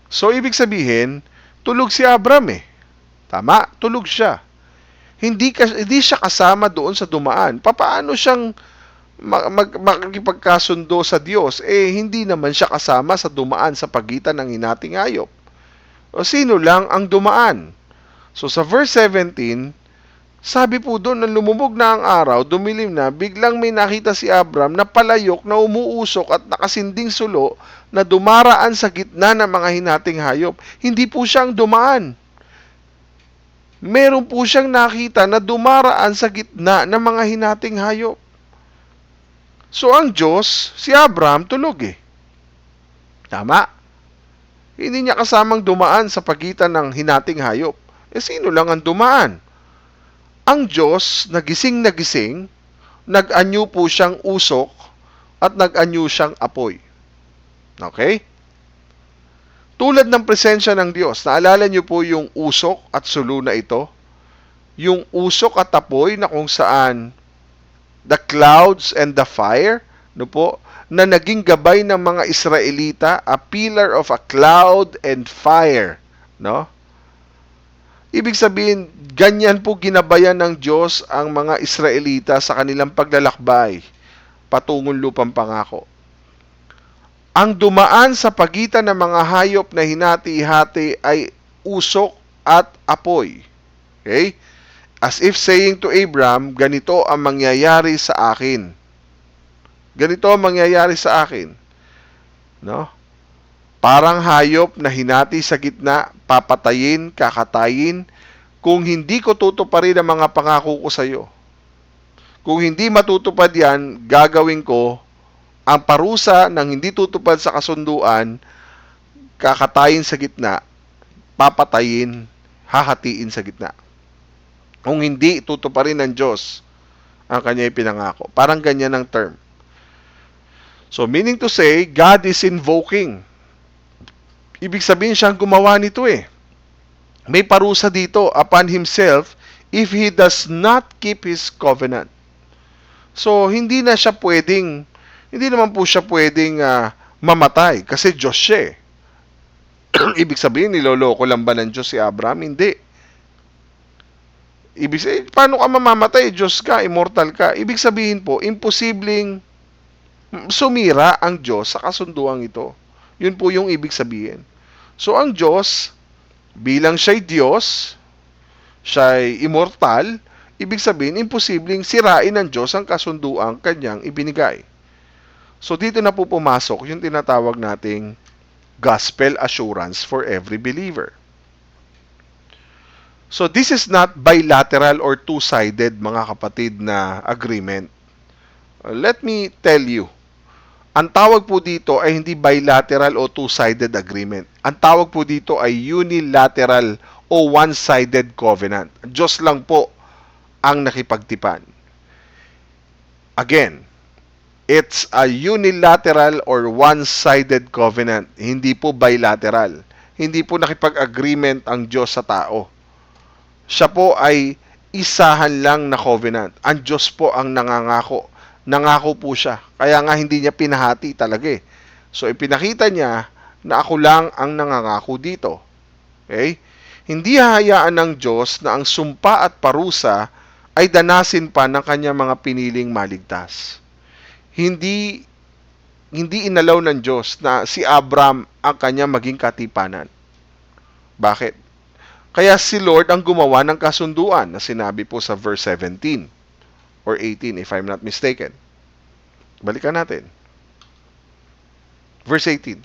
So, ibig sabihin, tulog si Abraham Tama? Tulog siya. Hindi siya kasama doon sa dumaan. Paano siyang makikipagkasundo sa Diyos? Hindi naman siya kasama sa dumaan sa pagitan ng hinating hayop. O sino lang ang dumaan? So, sa verse 17, Sabi po doon, nang lumubog na ang araw, dumilim na, biglang may nakita si Abram na palayok na umuusok at nakasinding sulo na dumaraan sa gitna ng mga hinating hayop. Hindi po siyang dumaan. Meron po siyang nakita na dumaraan sa gitna ng mga hinating hayop. So ang Diyos, si Abram, tulog eh. Tama? Hindi niya kasamang dumaan sa pagitan ng hinating hayop. Eh sino lang ang dumaan? Ang Diyos, nagising, nag-anyo po siyang usok at nag-anyo siyang apoy. Okay? Tulad ng presensya ng Diyos, naalala niyo po yung usok at sulo na ito? Yung usok at apoy na kung saan the clouds and the fire, no po, na naging gabay ng mga Israelita, a pillar of a cloud and fire, no? Ibig sabihin, ganyan po ginabayan ng Diyos ang mga Israelita sa kanilang paglalakbay patungong lupang pangako. Ang dumaan sa pagitan ng mga hayop na hinati-hati ay usok at apoy. Okay? As if saying to Abram, ganito ang mangyayari sa akin. Ganito ang mangyayari sa akin. No? Parang hayop na hinati sa gitna, papatayin, kakatayin, kung hindi ko tutuparin ang mga pangako ko sa iyo. Kung hindi matutupad yan, gagawin ko ang parusa ng hindi tutupad sa kasunduan, kakatayin sa gitna, papatayin, hahatiin sa gitna. Kung hindi tutuparin ng Diyos ang kanya ipinangako. Parang ganyan ang term. So, meaning to say, God is invoking. Ibig sabihin siyang gumawa nito eh. May parusa dito upon himself if he does not keep his covenant. So, hindi naman po siya pwedeng mamatay kasi Diyos siya eh. Ibig sabihin, niloloko lang ba ng Diyos si Abraham? Hindi. Ibig sabihin, paano ka mamamatay? Diyos ka, immortal ka. Ibig sabihin po, imposibleng sumira ang Diyos sa kasunduang ito. Yun po yung ibig sabihin. So, ang Diyos, bilang siya'y Diyos, siya'y immortal, ibig sabihin, imposibleng sirain ng Diyos ang kasunduang kanyang ibinigay. So, dito na po pumasok yung tinatawag nating gospel assurance for every believer. So, this is not bilateral or two-sided, mga kapatid, na agreement. Let me tell you, ang tawag po dito ay hindi bilateral o two-sided agreement. Ang tawag po dito ay unilateral o one-sided covenant. Diyos lang po ang nakipagtipan. Again, it's a unilateral or one-sided covenant. Hindi po bilateral. Hindi po nakipag-agreement ang Diyos sa tao. Siya po ay isahan lang na covenant. Ang Diyos po ang nangangako. Nangako po siya. Kaya nga hindi niya pinahati talaga eh. So ipinakita niya na ako lang ang nangangako dito. Okay? Hindi hahayaan ng Diyos na ang sumpa at parusa ay danasin pa ng kanyang mga piniling maligtas. Hindi inalaw ng Diyos na si Abram ang kanyang maging katipanan. Bakit? Kaya si Lord ang gumawa ng kasunduan na sinabi po sa verse 17 or 18 if I'm not mistaken. Balikan natin. Verse 18.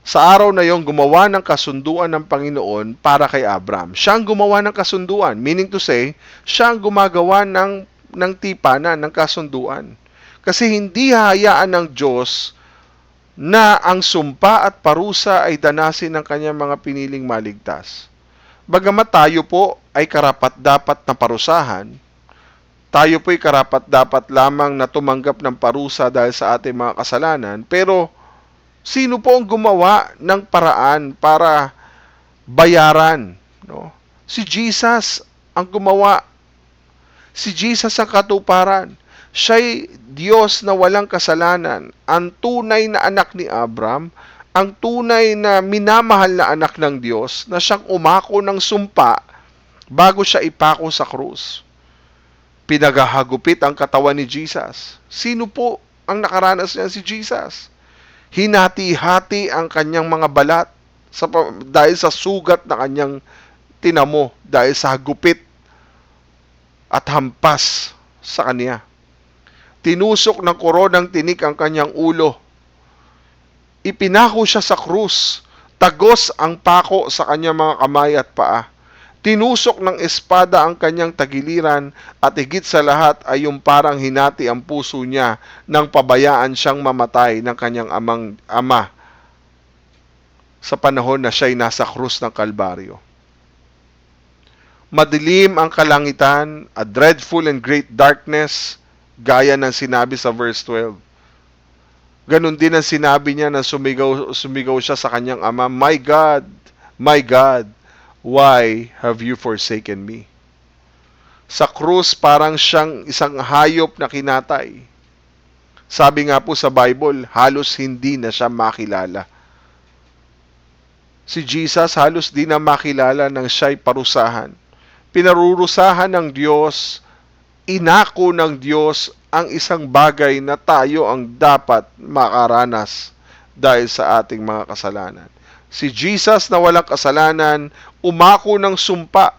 Sa araw na yon gumawa ng kasunduan ng Panginoon para kay Abram. Siya ang gumawa ng kasunduan. Meaning to say, siya ang gumagawa ng tipanan, ng kasunduan. Kasi hindi hahayaan ng Diyos na ang sumpa at parusa ay danasin ng kanyang mga piniling maligtas. Bagamat tayo po ay karapat-dapat na parusahan, tayo po'y karapat-dapat lamang na tumanggap ng parusa dahil sa ating mga kasalanan, pero sino po ang gumawa ng paraan para bayaran? No? Si Jesus ang gumawa. Si Jesus ang katuparan. Siya'y Diyos na walang kasalanan, ang tunay na anak ni Abram, ang tunay na minamahal na anak ng Diyos, na siyang umako ng sumpa bago siya ipako sa krus. Pinagahagupit ang katawan ni Jesus. Sino po ang nakaranas niyan? Si Jesus. Hinati-hati ang kanyang mga balat dahil sa sugat na kanyang tinamo, dahil sa hagupit at hampas sa kanya. Tinusok ng koronang tinik ang kanyang ulo. Ipinako siya sa krus. Tagos ang pako sa kanyang mga kamay at paa. Tinusok ng espada ang kanyang tagiliran at higit sa lahat ay yung parang hinati ang puso niya nang pabayaan siyang mamatay ng kanyang ama sa panahon na siya'y nasa krus ng Kalbaryo. Madilim ang kalangitan, a dreadful and great darkness, gaya ng sinabi sa verse 12. Ganon din ang sinabi niya na sumigaw siya sa kanyang ama, my God, why have you forsaken me? Sa krus, parang siyang isang hayop na kinatay. Sabi nga po sa Bible, halos hindi na siya makilala. Si Jesus halos di na makilala nang siya'y parusahan. Pinarurusahan ng Diyos, inako ng Diyos ang isang bagay na tayo ang dapat makaranas dahil sa ating mga kasalanan. Si Jesus na walang kasalanan, umako ng sumpa.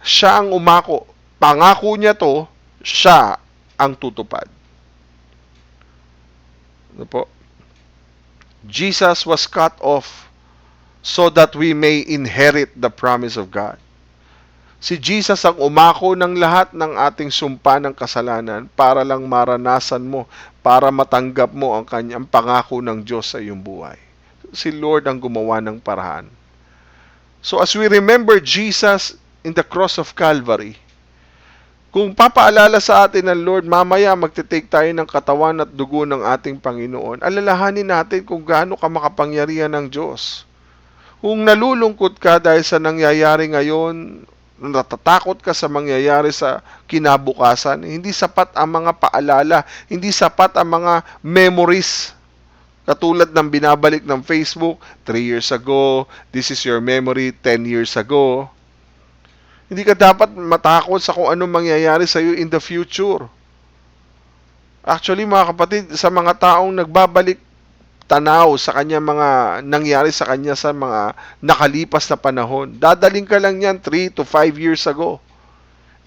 Siya ang umako. Pangako niya to, siya ang tutupad. Ano po? Jesus was cut off so that we may inherit the promise of God. Si Jesus ang umako ng lahat ng ating sumpa ng kasalanan para lang maranasan mo, para matanggap mo ang kanyang pangako ng Diyos sa iyong buhay. Si Lord ang gumawa ng paraan. So as we remember Jesus in the cross of Calvary, kung papaalala sa atin ng Lord, mamaya magte-take tayo ng katawan at dugo ng ating Panginoon, alalahanin natin kung gaano ka makapangyarihan ng Diyos. Kung nalulungkot ka dahil sa nangyayari ngayon, natatakot ka sa mangyayari sa kinabukasan, hindi sapat ang mga paalala, hindi sapat ang mga memories. Katulad ng binabalik ng Facebook, 3 years ago, this is your memory, 10 years ago. Hindi ka dapat matakot sa kung anong mangyayari sa iyo in the future. Actually, mga kapatid, sa mga taong nagbabalik tanaw sa kanya mga nangyari sa kanya sa mga nakalipas na panahon, dadaling ka lang yan 3 to 5 years ago.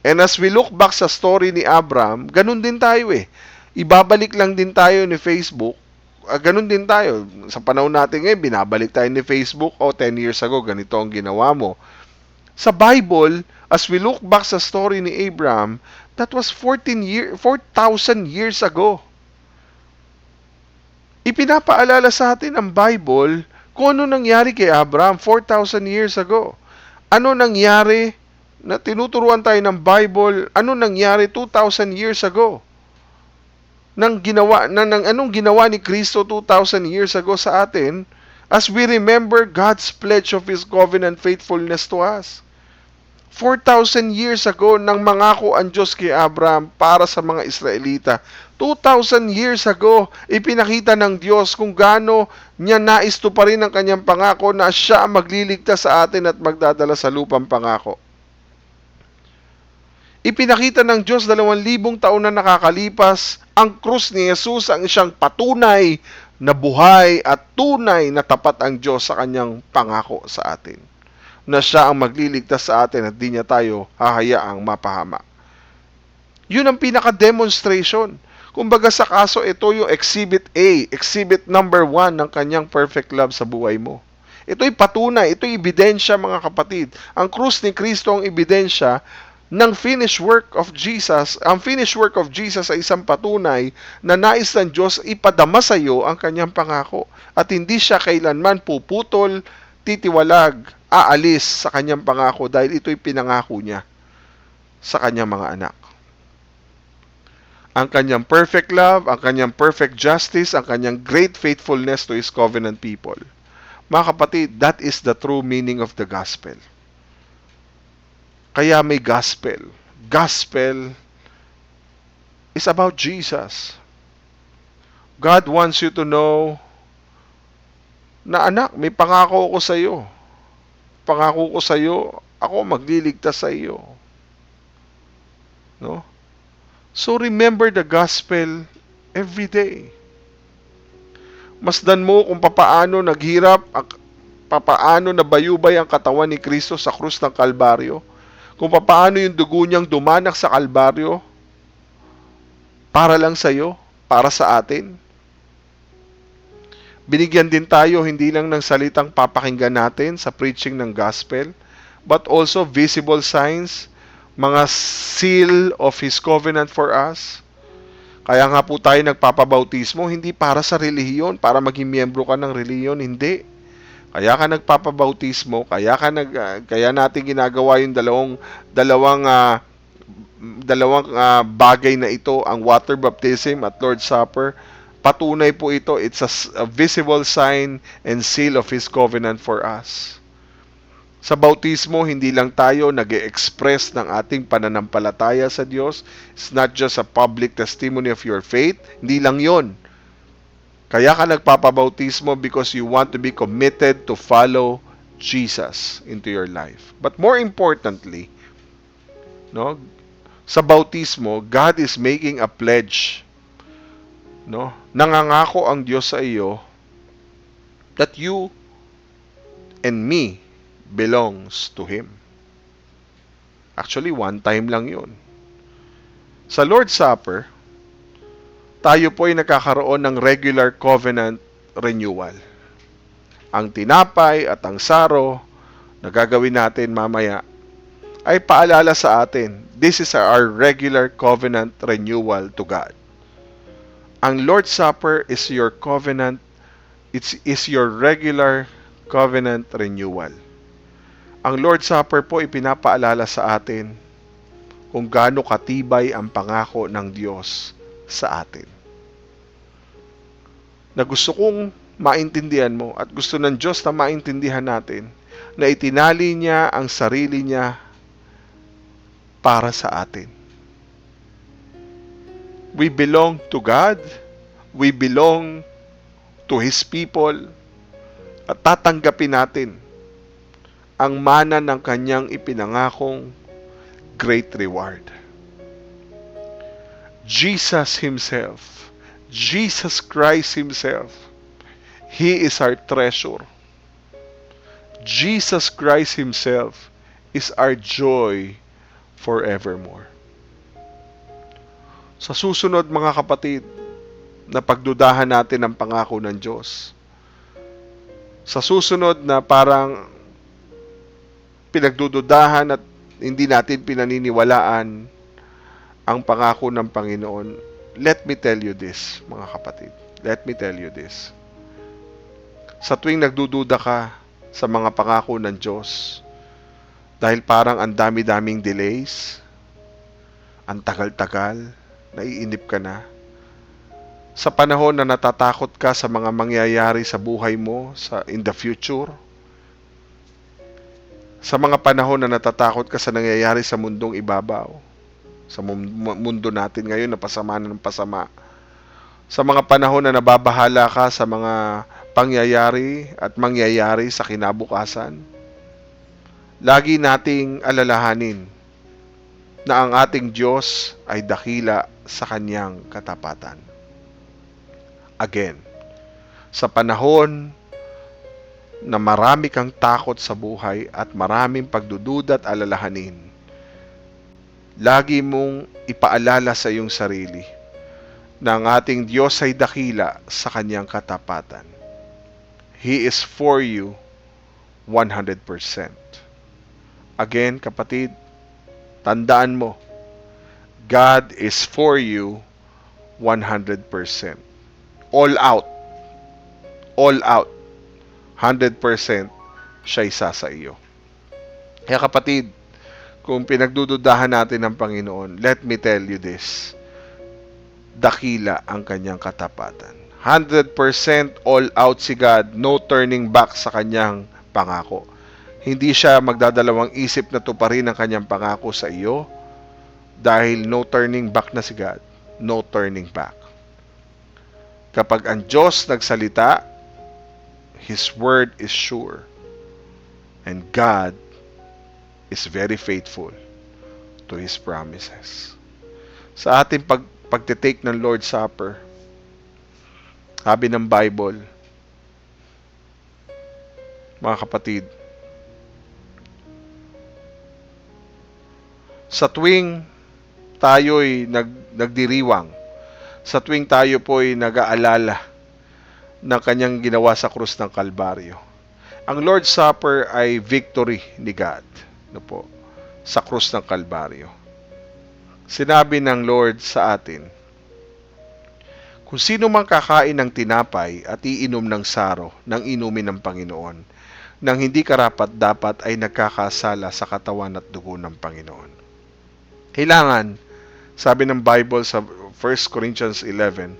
And as we look back sa story ni Abraham, ganun din tayo eh. Ibabalik lang din tayo ni Facebook. Ganun din tayo. Sa panahon natin ngayon, binabalik tayo ni Facebook, 10 years ago, ganito ang ginawa mo. Sa Bible, as we look back sa story ni Abraham, that was 4,000 years ago. Ipinapaalala sa atin ang Bible kung ano nangyari kay Abraham 4,000 years ago. Ano nangyari na tinuturuan tayo ng Bible, ano nangyari 2,000 years ago? Anong ginawa ni Kristo 2,000 years ago sa atin as we remember God's pledge of His covenant faithfulness to us. 4,000 years ago nang mangako ang Diyos kay Abraham para sa mga Israelita. 2,000 years ago, ipinakita ng Diyos kung gaano niya nais to pa rin ang kanyang pangako na siya ang magliligtas sa atin at magdadala sa lupang pangako. Ipinakita ng Diyos 2,000 taon na nakakalipas, ang krus ni Jesus ang isang patunay na buhay at tunay na tapat ang Diyos sa kanyang pangako sa atin. Na siya ang magliligtas sa atin at di niya tayo hahayaang mapahamak. Yun ang pinaka-demonstration. Kumbaga sa kaso, ito yung exhibit A, exhibit number 1 ng kanyang perfect love sa buhay mo. Ito'y patunay, ito'y ebidensya mga kapatid. Ang krus ni Kristo ang ebidensya ng finished work of Jesus. Ang finished work of Jesus ay isang patunay na nais ng Diyos ipadama sa iyo ang kanyang pangako. At hindi siya kailanman puputol, titiwalag, aalis sa kanyang pangako dahil ito'y pinangako niya sa kanyang mga anak. Ang kanyang perfect love, ang kanyang perfect justice, ang kanyang great faithfulness to His covenant people. Mga kapatid, that is the true meaning of the gospel. Kaya may gospel. Gospel is about Jesus. God wants you to know na anak, may pangako ko sa iyo. Pangako ko sa iyo, ako magliligtas sa iyo. No? So remember the gospel every day. Masdan mo kung papaano naghirap, papaano nabayubay ang katawan ni Kristo sa krus ng Kalbaryo. Kung paano yung dugo niyang dumanak sa Kalbaryo para lang sa iyo, para sa atin. Binigyan din tayo hindi lang ng salitang papakinggan natin sa preaching ng gospel, but also visible signs, mga seal of His covenant for us. Kaya nga po tayo nagpapabautismo, hindi para sa relihiyon, para maging miyembro ka ng relihiyon, hindi. Kaya ka nagpapabautismo, kaya natin ginagawa yung dalawang bagay na ito, ang water baptism at Lord's Supper. Patunay po ito, it's a visible sign and seal of His covenant for us. Sa bautismo, hindi lang tayo nag-express ng ating pananampalataya sa Diyos. It's not just a public testimony of your faith. Hindi lang yon. Kaya ka nagpapabautismo because you want to be committed to follow Jesus into your life. But more importantly, no, sa bautismo, God is making a pledge. No? Nangangako ang Diyos sa iyo that you and me belongs to Him. Actually, one time lang yun. Sa Lord's Supper, tayo po ay nakakaroon ng regular covenant renewal. Ang tinapay at ang saro na gagawin natin mamaya ay paalala sa atin. This is our regular covenant renewal to God. Ang Lord's Supper is your covenant, is your regular covenant renewal. Ang Lord's Supper po ipinapaalala sa atin kung gaano katibay ang pangako ng Diyos sa atin. Na gusto kong maintindihan mo at gusto ng Diyos na maintindihan natin na itinali niya ang sarili niya para sa atin. We belong to God, we belong to His people, at tatanggapin natin ang mana ng kanyang ipinangakong great reward. Jesus Himself, Jesus Christ Himself, He is our treasure. Jesus Christ Himself is our joy forevermore. Sa susunod mga kapatid, na pagdudahan natin ang pangako ng Diyos. Sa susunod na parang pinagdududahan at hindi natin pinaniniwalaan ang pangako ng Panginoon, let me tell you this, mga kapatid. Let me tell you this. Sa tuwing nagdududa ka sa mga pangako ng Diyos, dahil parang ang dami-daming delays, ang tagal-tagal, naiinip ka na. Sa panahon na natatakot ka sa mga mangyayari sa buhay mo in the future, sa mga panahon na natatakot ka sa nangyayari sa mundong ibabaw, sa mundo natin ngayon na pasama ng pasama, sa mga panahon na nababahala ka sa mga pangyayari at mangyayari sa kinabukasan, lagi nating alalahanin na ang ating Diyos ay dakila sa kanyang katapatan. Again, sa panahon na marami kang takot sa buhay at maraming pagdududa at alalahanin, lagi mong ipaalala sa iyong sarili na ang ating Diyos ay dakila sa kanyang katapatan. He is for you 100%. Again, kapatid, tandaan mo, God is for you 100%. All out. All out. 100% siya isa sa iyo. Kaya kapatid, kung pinagdududahan natin ng Panginoon, let me tell you this. Dakila ang kanyang katapatan. 100% all out si God, no turning back sa kanyang pangako. Hindi siya magdadalawang isip na tuparin ang kanyang pangako sa iyo dahil no turning back na si God. No turning back. Kapag ang Diyos nagsalita, His word is sure. And God is very faithful to His promises. Sa ating pagtitake ng Lord's Supper, sabi ng Bible, mga kapatid, Sa tuwing tayo'y nagdiriwang, sa tuwing tayo po'y nag-aalala ng kanyang ginawa sa krus ng Kalbaryo. Ang Lord's Supper ay victory ni God, no po, sa krus ng Kalbaryo. Sinabi ng Lord sa atin, kung sino mang kakain ng tinapay at iinom ng saro ng inumin ng Panginoon, nang hindi karapat-dapat ay nagkakasala sa katawan at dugo ng Panginoon. Kailangan, sabi ng Bible sa 1 Corinthians 11,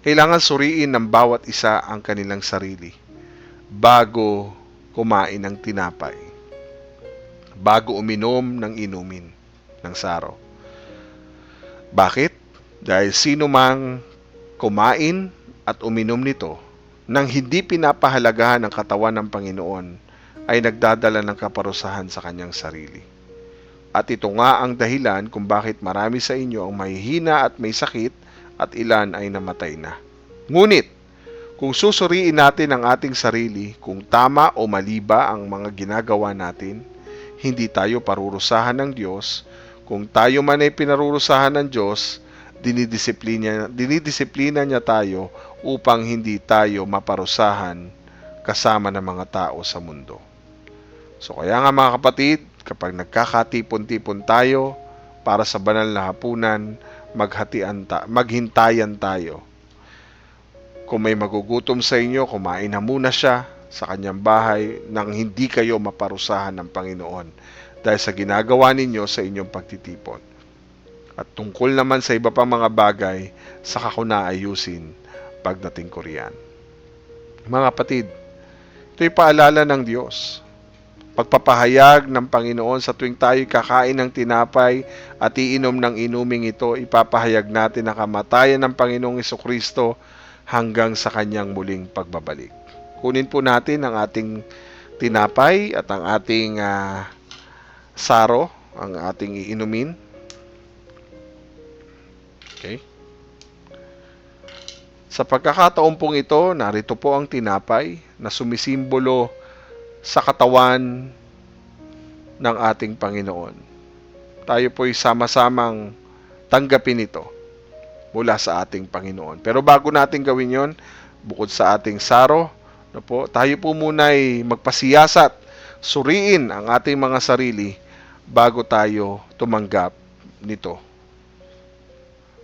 kailangan suriin ng bawat isa ang kanilang sarili bago kumain ng tinapay, bago uminom ng inumin ng saro. Bakit? Dahil sino mang kumain at uminom nito nang hindi pinapahalagahan ng katawan ng Panginoon ay nagdadala ng kaparusahan sa kanyang sarili. At ito nga ang dahilan kung bakit marami sa inyo ang mahihina at may sakit at ilan ay namatay na. Ngunit, kung susuriin natin ang ating sarili kung tama o mali ba ang mga ginagawa natin, hindi tayo parurusahan ng Diyos. Kung tayo man ay pinarurusahan ng Diyos, dinidisiplina niya tayo upang hindi tayo maparusahan kasama ng mga tao sa mundo. So kaya nga mga kapatid, kapag nagkakatipon-tipon tayo para sa banal na hapunan, maghintayan tayo. Kung may magugutom sa inyo, kumain na muna siya sa kanyang bahay nang hindi kayo maparusahan ng Panginoon dahil sa ginagawa ninyo sa inyong pagtitipon. At tungkol naman sa iba pang mga bagay, saka ko na ayusin pagdating ko riyan. Mga kapatid, ito'y paalala ng Diyos. Pagpapahayag ng Panginoon sa tuwing tayo'y kakain ng tinapay at iinom ng inuming ito, ipapahayag natin ang kamatayan ng Panginoong Jesucristo hanggang sa kanyang muling pagbabalik. Kunin po natin ang ating tinapay at ang ating saro, ang ating iinumin. Okay. Sa pagkakataon pong ito, narito po ang tinapay na sumisimbolo sa katawan ng ating Panginoon. Tayo po'y sama-samang tanggapin ito mula sa ating Panginoon. Pero bago natin gawin yon, bukod sa ating saro, tayo po muna'y magpasiyasat, suriin ang ating mga sarili bago tayo tumanggap nito.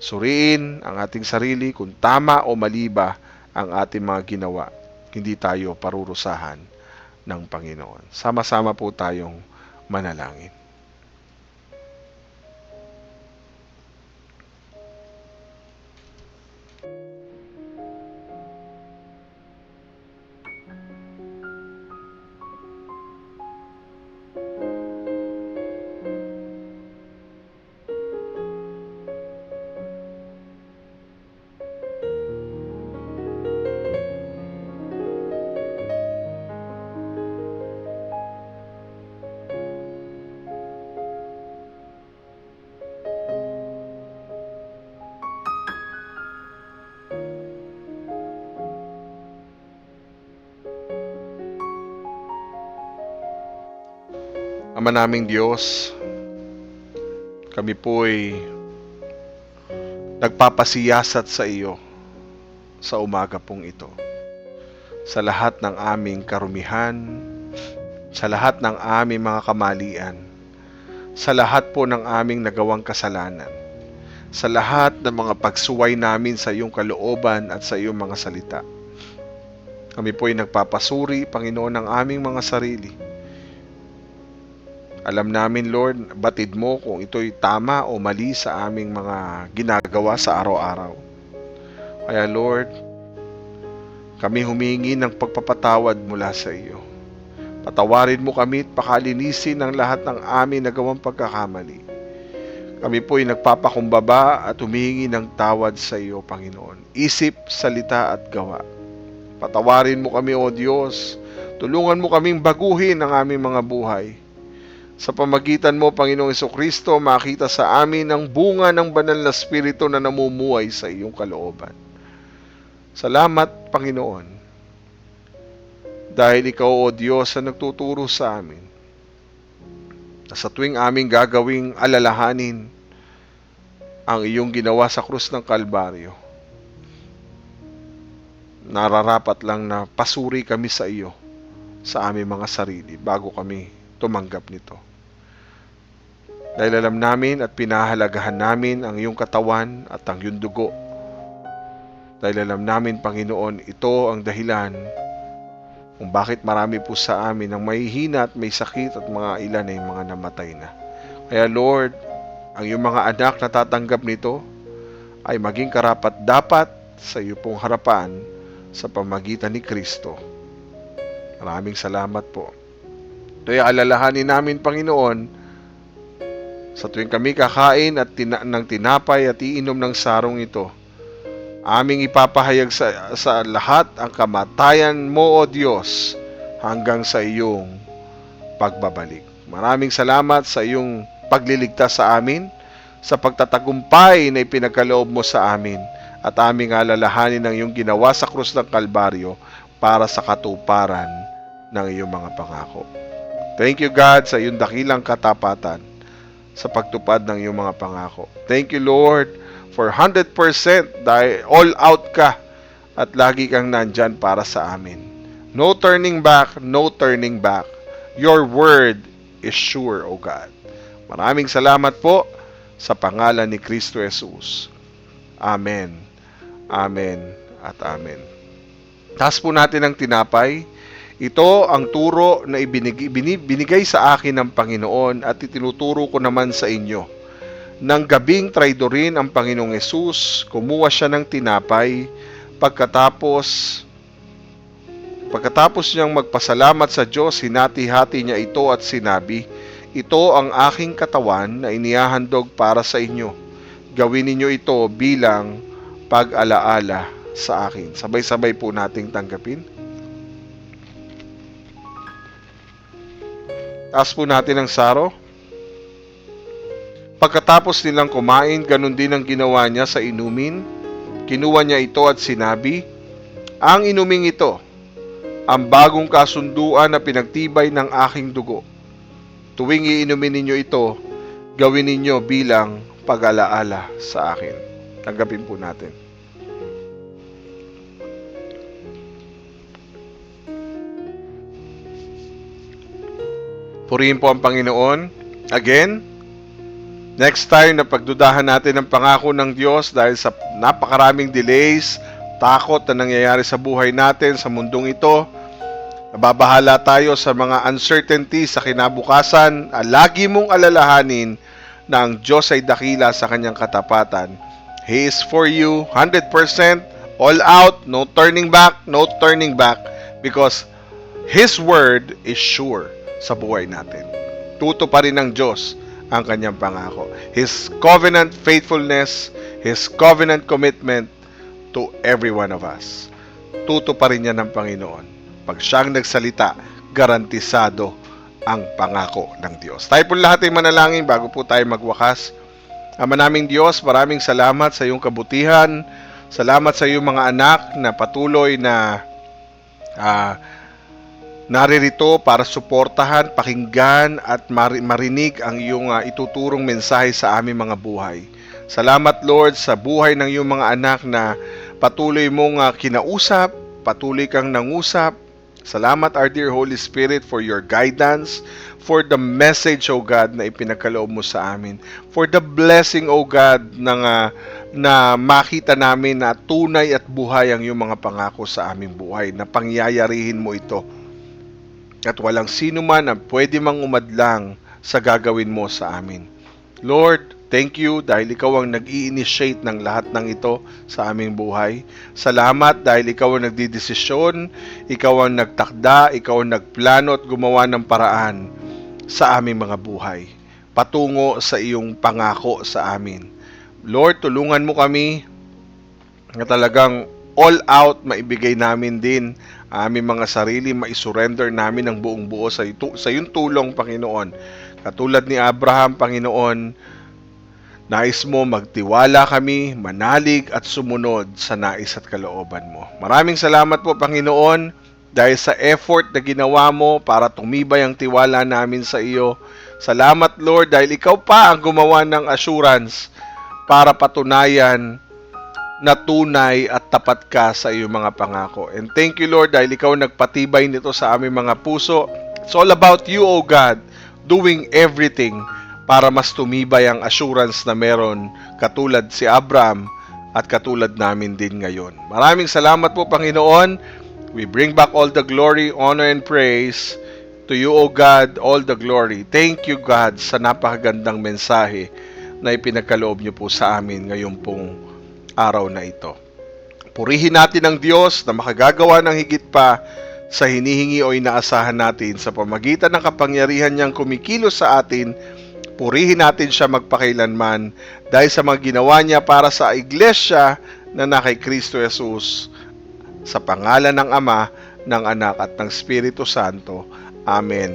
Suriin ang ating sarili kung tama o mali ba ang ating mga ginawa. Hindi tayo parurusahan ng Panginoon. Sama-sama po tayong manalangin. Ama naming Diyos, kami po'y nagpapasiyasat sa iyo sa umaga pong ito. Sa lahat ng aming karumihan, sa lahat ng aming mga kamalian, sa lahat po ng aming nagawang kasalanan, sa lahat ng mga pagsuway namin sa iyong kalooban at sa iyong mga salita. Kami po'y nagpapasuri, Panginoon, ng aming mga sarili. Alam namin, Lord, batid mo kung ito'y tama o mali sa aming mga ginagawa sa araw-araw. Kaya, Lord, kami humingi ng pagpapatawad mula sa iyo. Patawarin mo kami at pakalinisin ang lahat ng aming nagawang pagkakamali. Kami po'y nagpapakumbaba at humingi ng tawad sa iyo, Panginoon. Isip, salita at gawa. Patawarin mo kami, O Diyos. Tulungan mo kaming baguhin ang aming mga buhay. Sa pamagitan mo, Panginoong Jesucristo, makita sa amin ang bunga ng banal na Espiritu na namumuhay sa iyong kalooban. Salamat, Panginoon, dahil ikaw, O Diyos, ang nagtuturo sa amin. Sa tuwing aming gagawing alalahanin ang iyong ginawa sa krus ng Kalbaryo, nararapat lang na pasuri kami sa iyo sa aming mga sarili bago kami tumanggap nito. Dahil alam namin at pinahalagahan namin ang iyong katawan at ang iyong dugo. Dahil alam namin, Panginoon, ito ang dahilan kung bakit marami po sa amin ang mahihina at may sakit at mga ilan ay mga namatay na. Kaya Lord, ang iyong mga anak na tatanggap nito ay maging karapat-dapat sa iyo pong harapan sa pamagitan ni Kristo. Maraming salamat po. Kaya alalahanin namin, Panginoon, sa tuwing kami kakain at ng tinapay at iinom ng sarong ito, aming ipapahayag sa lahat ang kamatayan mo, O Diyos, hanggang sa iyong pagbabalik. Maraming salamat sa iyong pagliligtas sa amin, sa pagtatagumpay na ipinagkaloob mo sa amin, at aming alalahanin ang iyong ginawa sa krus ng Kalbaryo para sa katuparan ng iyong mga pangako. Thank you, God, sa iyong dakilang katapatan sa pagtupad ng iyong mga pangako. Thank you, Lord, for 100% dahil all out ka at lagi kang nandyan para sa amin. No turning back, no turning back. Your word is sure, O God. Maraming salamat po sa pangalan ni Kristo Jesus. Amen. Amen at amen. Taas po natin ang tinapay. Ito ang turo na binigay sa akin ng Panginoon at itinuturo ko naman sa inyo. Nang gabing traidorin ang Panginoong Hesus, kumuha siya ng tinapay, pagkatapos niyang magpasalamat sa Diyos, hinati-hati niya ito at sinabi, "Ito ang aking katawan na inihahandog para sa inyo. Gawin ninyo ito bilang pag-alaala sa akin." Sabay-sabay po nating tanggapin. Taas po natin ang saro. Pagkatapos nilang kumain, ganun din ang ginawa niya sa inumin. Kinuha niya ito at sinabi, "Ang inuming ito, ang bagong kasunduan na pinagtibay ng aking dugo. Tuwing iinumin ninyo ito, gawin ninyo bilang pag-alaala sa akin." Tanggapin po natin. Purihin po ang Panginoon. Again, next time na pagdudahan natin ang pangako ng Diyos dahil sa napakaraming delays, takot na nangyayari sa buhay natin sa mundong ito, nababahala tayo sa mga uncertainties sa kinabukasan, lagi mong alalahanin na ang Diyos ay dakila sa kanyang katapatan. He is for you 100%, all out, no turning back, no turning back, because His word is sure sa buhay natin. Tuto pa rin ng Diyos ang kanyang pangako. His covenant faithfulness, His covenant commitment to every one of us. Tuto pa rin yan ng Panginoon. Pag siyang nagsalita, garantisado ang pangako ng Diyos. Tayo po lahat ay manalangin bago po tayo magwakas. Ama naming Diyos, maraming salamat sa iyong kabutihan. Salamat sa iyong mga anak na patuloy na naririto para suportahan, pakinggan at marinig ang iyong ituturong mensahe sa aming mga buhay. Salamat, Lord, sa buhay ng iyong mga anak na patuloy mong kinausap, patuloy kang nangusap. Salamat, our dear Holy Spirit, for your guidance, for the message, O God, na ipinagkaloob mo sa amin. For the blessing, O God, na makita namin na tunay at buhay ang iyong mga pangako sa aming buhay, na pangyayarihin mo ito. At walang sino man ang pwede mang umadlang sa gagawin mo sa amin. Lord, thank you dahil ikaw ang nag-i-initiate ng lahat ng ito sa aming buhay. Salamat dahil ikaw ang nagdidesisyon, ikaw ang nagtakda, ikaw ang nagplano at gumawa ng paraan sa aming mga buhay, patungo sa iyong pangako sa amin. Lord, tulungan mo kami na talagang all out maibigay namin din aming mga sarili, maisurrender namin ang buong buo sa iyong tulong, Panginoon. Katulad ni Abraham, Panginoon, nais mo magtiwala kami, manalig at sumunod sa nais at kalooban mo. Maraming salamat po, Panginoon. dahil sa effort na ginawa mo para tumibay ang tiwala namin sa iyo. Salamat Lord dahil ikaw pa ang gumawa ng assurance para patunayan na tunay at tapat ka sa iyong mga pangako. And thank you Lord dahil ikaw nagpatibay nito sa aming mga puso. It's all about you, O God, doing everything para mas tumibay ang assurance na meron katulad si Abraham at katulad namin din ngayon. Maraming salamat po Panginoon. We bring back all the glory, honor, and praise to you, O God, all the glory. Thank you, God, sa napakagandang mensahe na ipinagkaloob niyo po sa amin ngayon pong araw na ito. Purihin natin ang Diyos na makagagawa ng higit pa sa hinihingi o inaasahan natin sa pamagitan ng kapangyarihan niyang kumikilos sa atin. Purihin natin siya magpakailanman dahil sa mga ginawa niya para sa iglesia na na kay Kristo Jesus. Sa pangalan ng Ama, ng Anak at ng Espiritu Santo. Amen,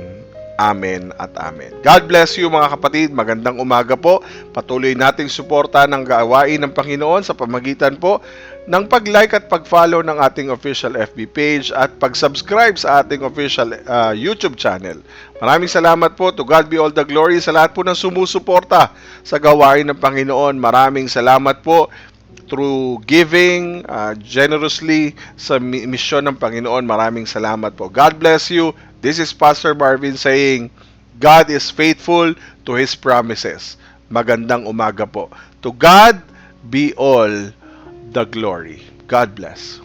amen at amen. God bless you mga kapatid. Magandang umaga po. Patuloy nating suportahan ang gawain ng Panginoon sa pamagitan po ng pag-like at pag-follow ng ating official FB page at pag-subscribe sa ating official YouTube channel. Maraming salamat po. To God be all the glory sa lahat po ng sumusuporta sa gawain ng Panginoon. Maraming salamat po through giving generously sa misyon ng Panginoon. Maraming salamat po. God bless you. This is Pastor Marvin saying, God is faithful to His promises. Magandang umaga po. To God be all the glory. God bless.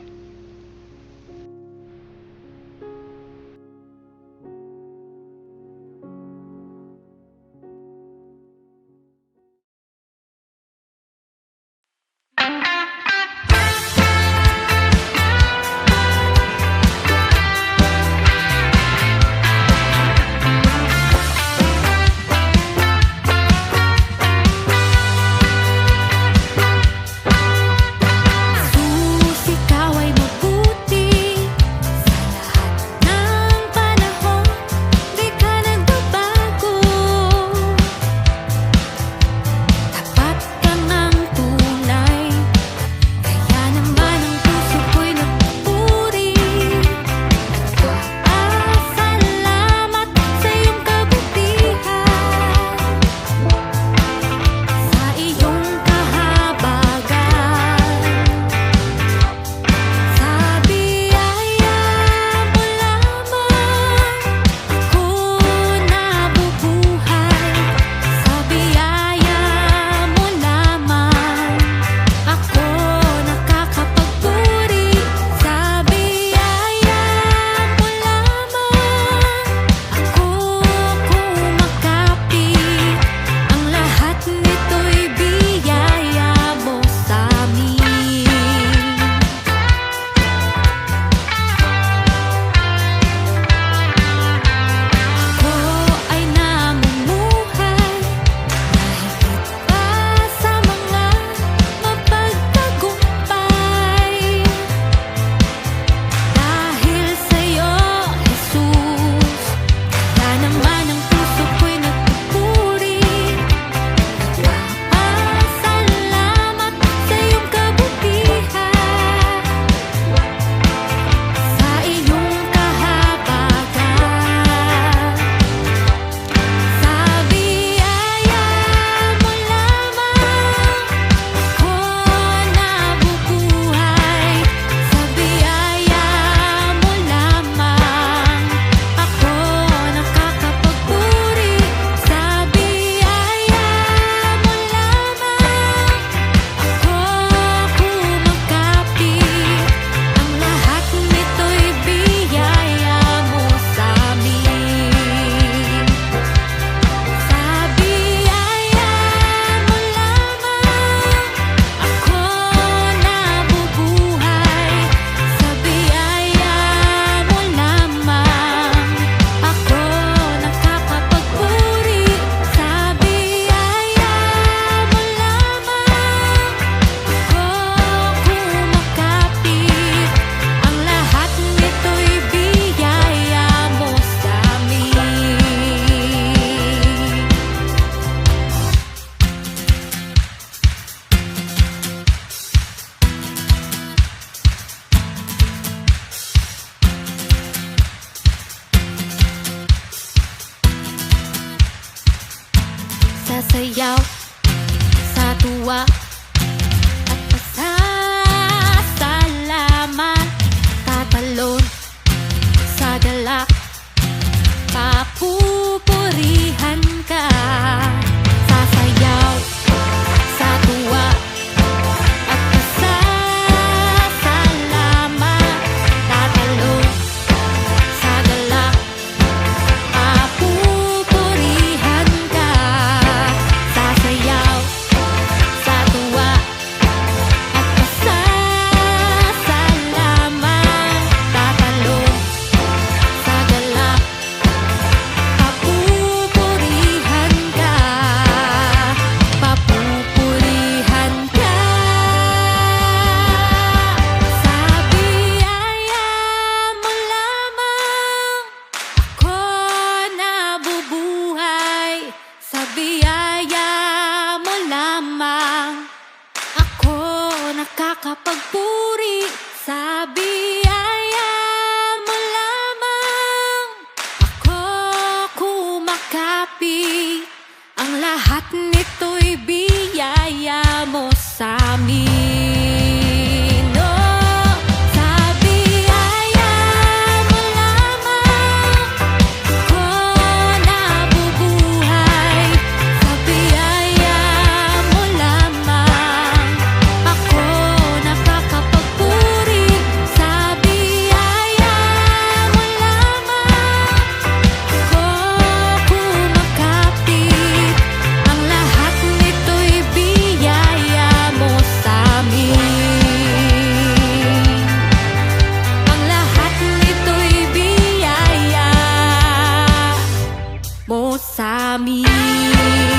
sasayaw sa tuwa at pasasalamat, tatalon sa galak, papupurihan ka. Sasayaw sa tuwa at pasasalamat, tatalon sa galak, papupurihan ka. Sasayaw sa tuwa at pasasalamat, tatalon sa galak, papupurihan ka. Papupurihan ka. Sa biyaya mo lamang ako nabubuhay. Sa biyaya mo lamang ako nakakapagpuri. Sa biyaya mo lamang ako kumakapi. Ang lahat nito'y biyaya mo sa amin. Oh, sa biyaya mo lamang ako nabubuhay. Sa biyaya mo lamang ako nakakapagpuri. Sa biyaya mo lamang ako kumakapit. Ang lahat nito'y biyaya mo sa amin. Ang lahat nito'y biyaya mo sa amin.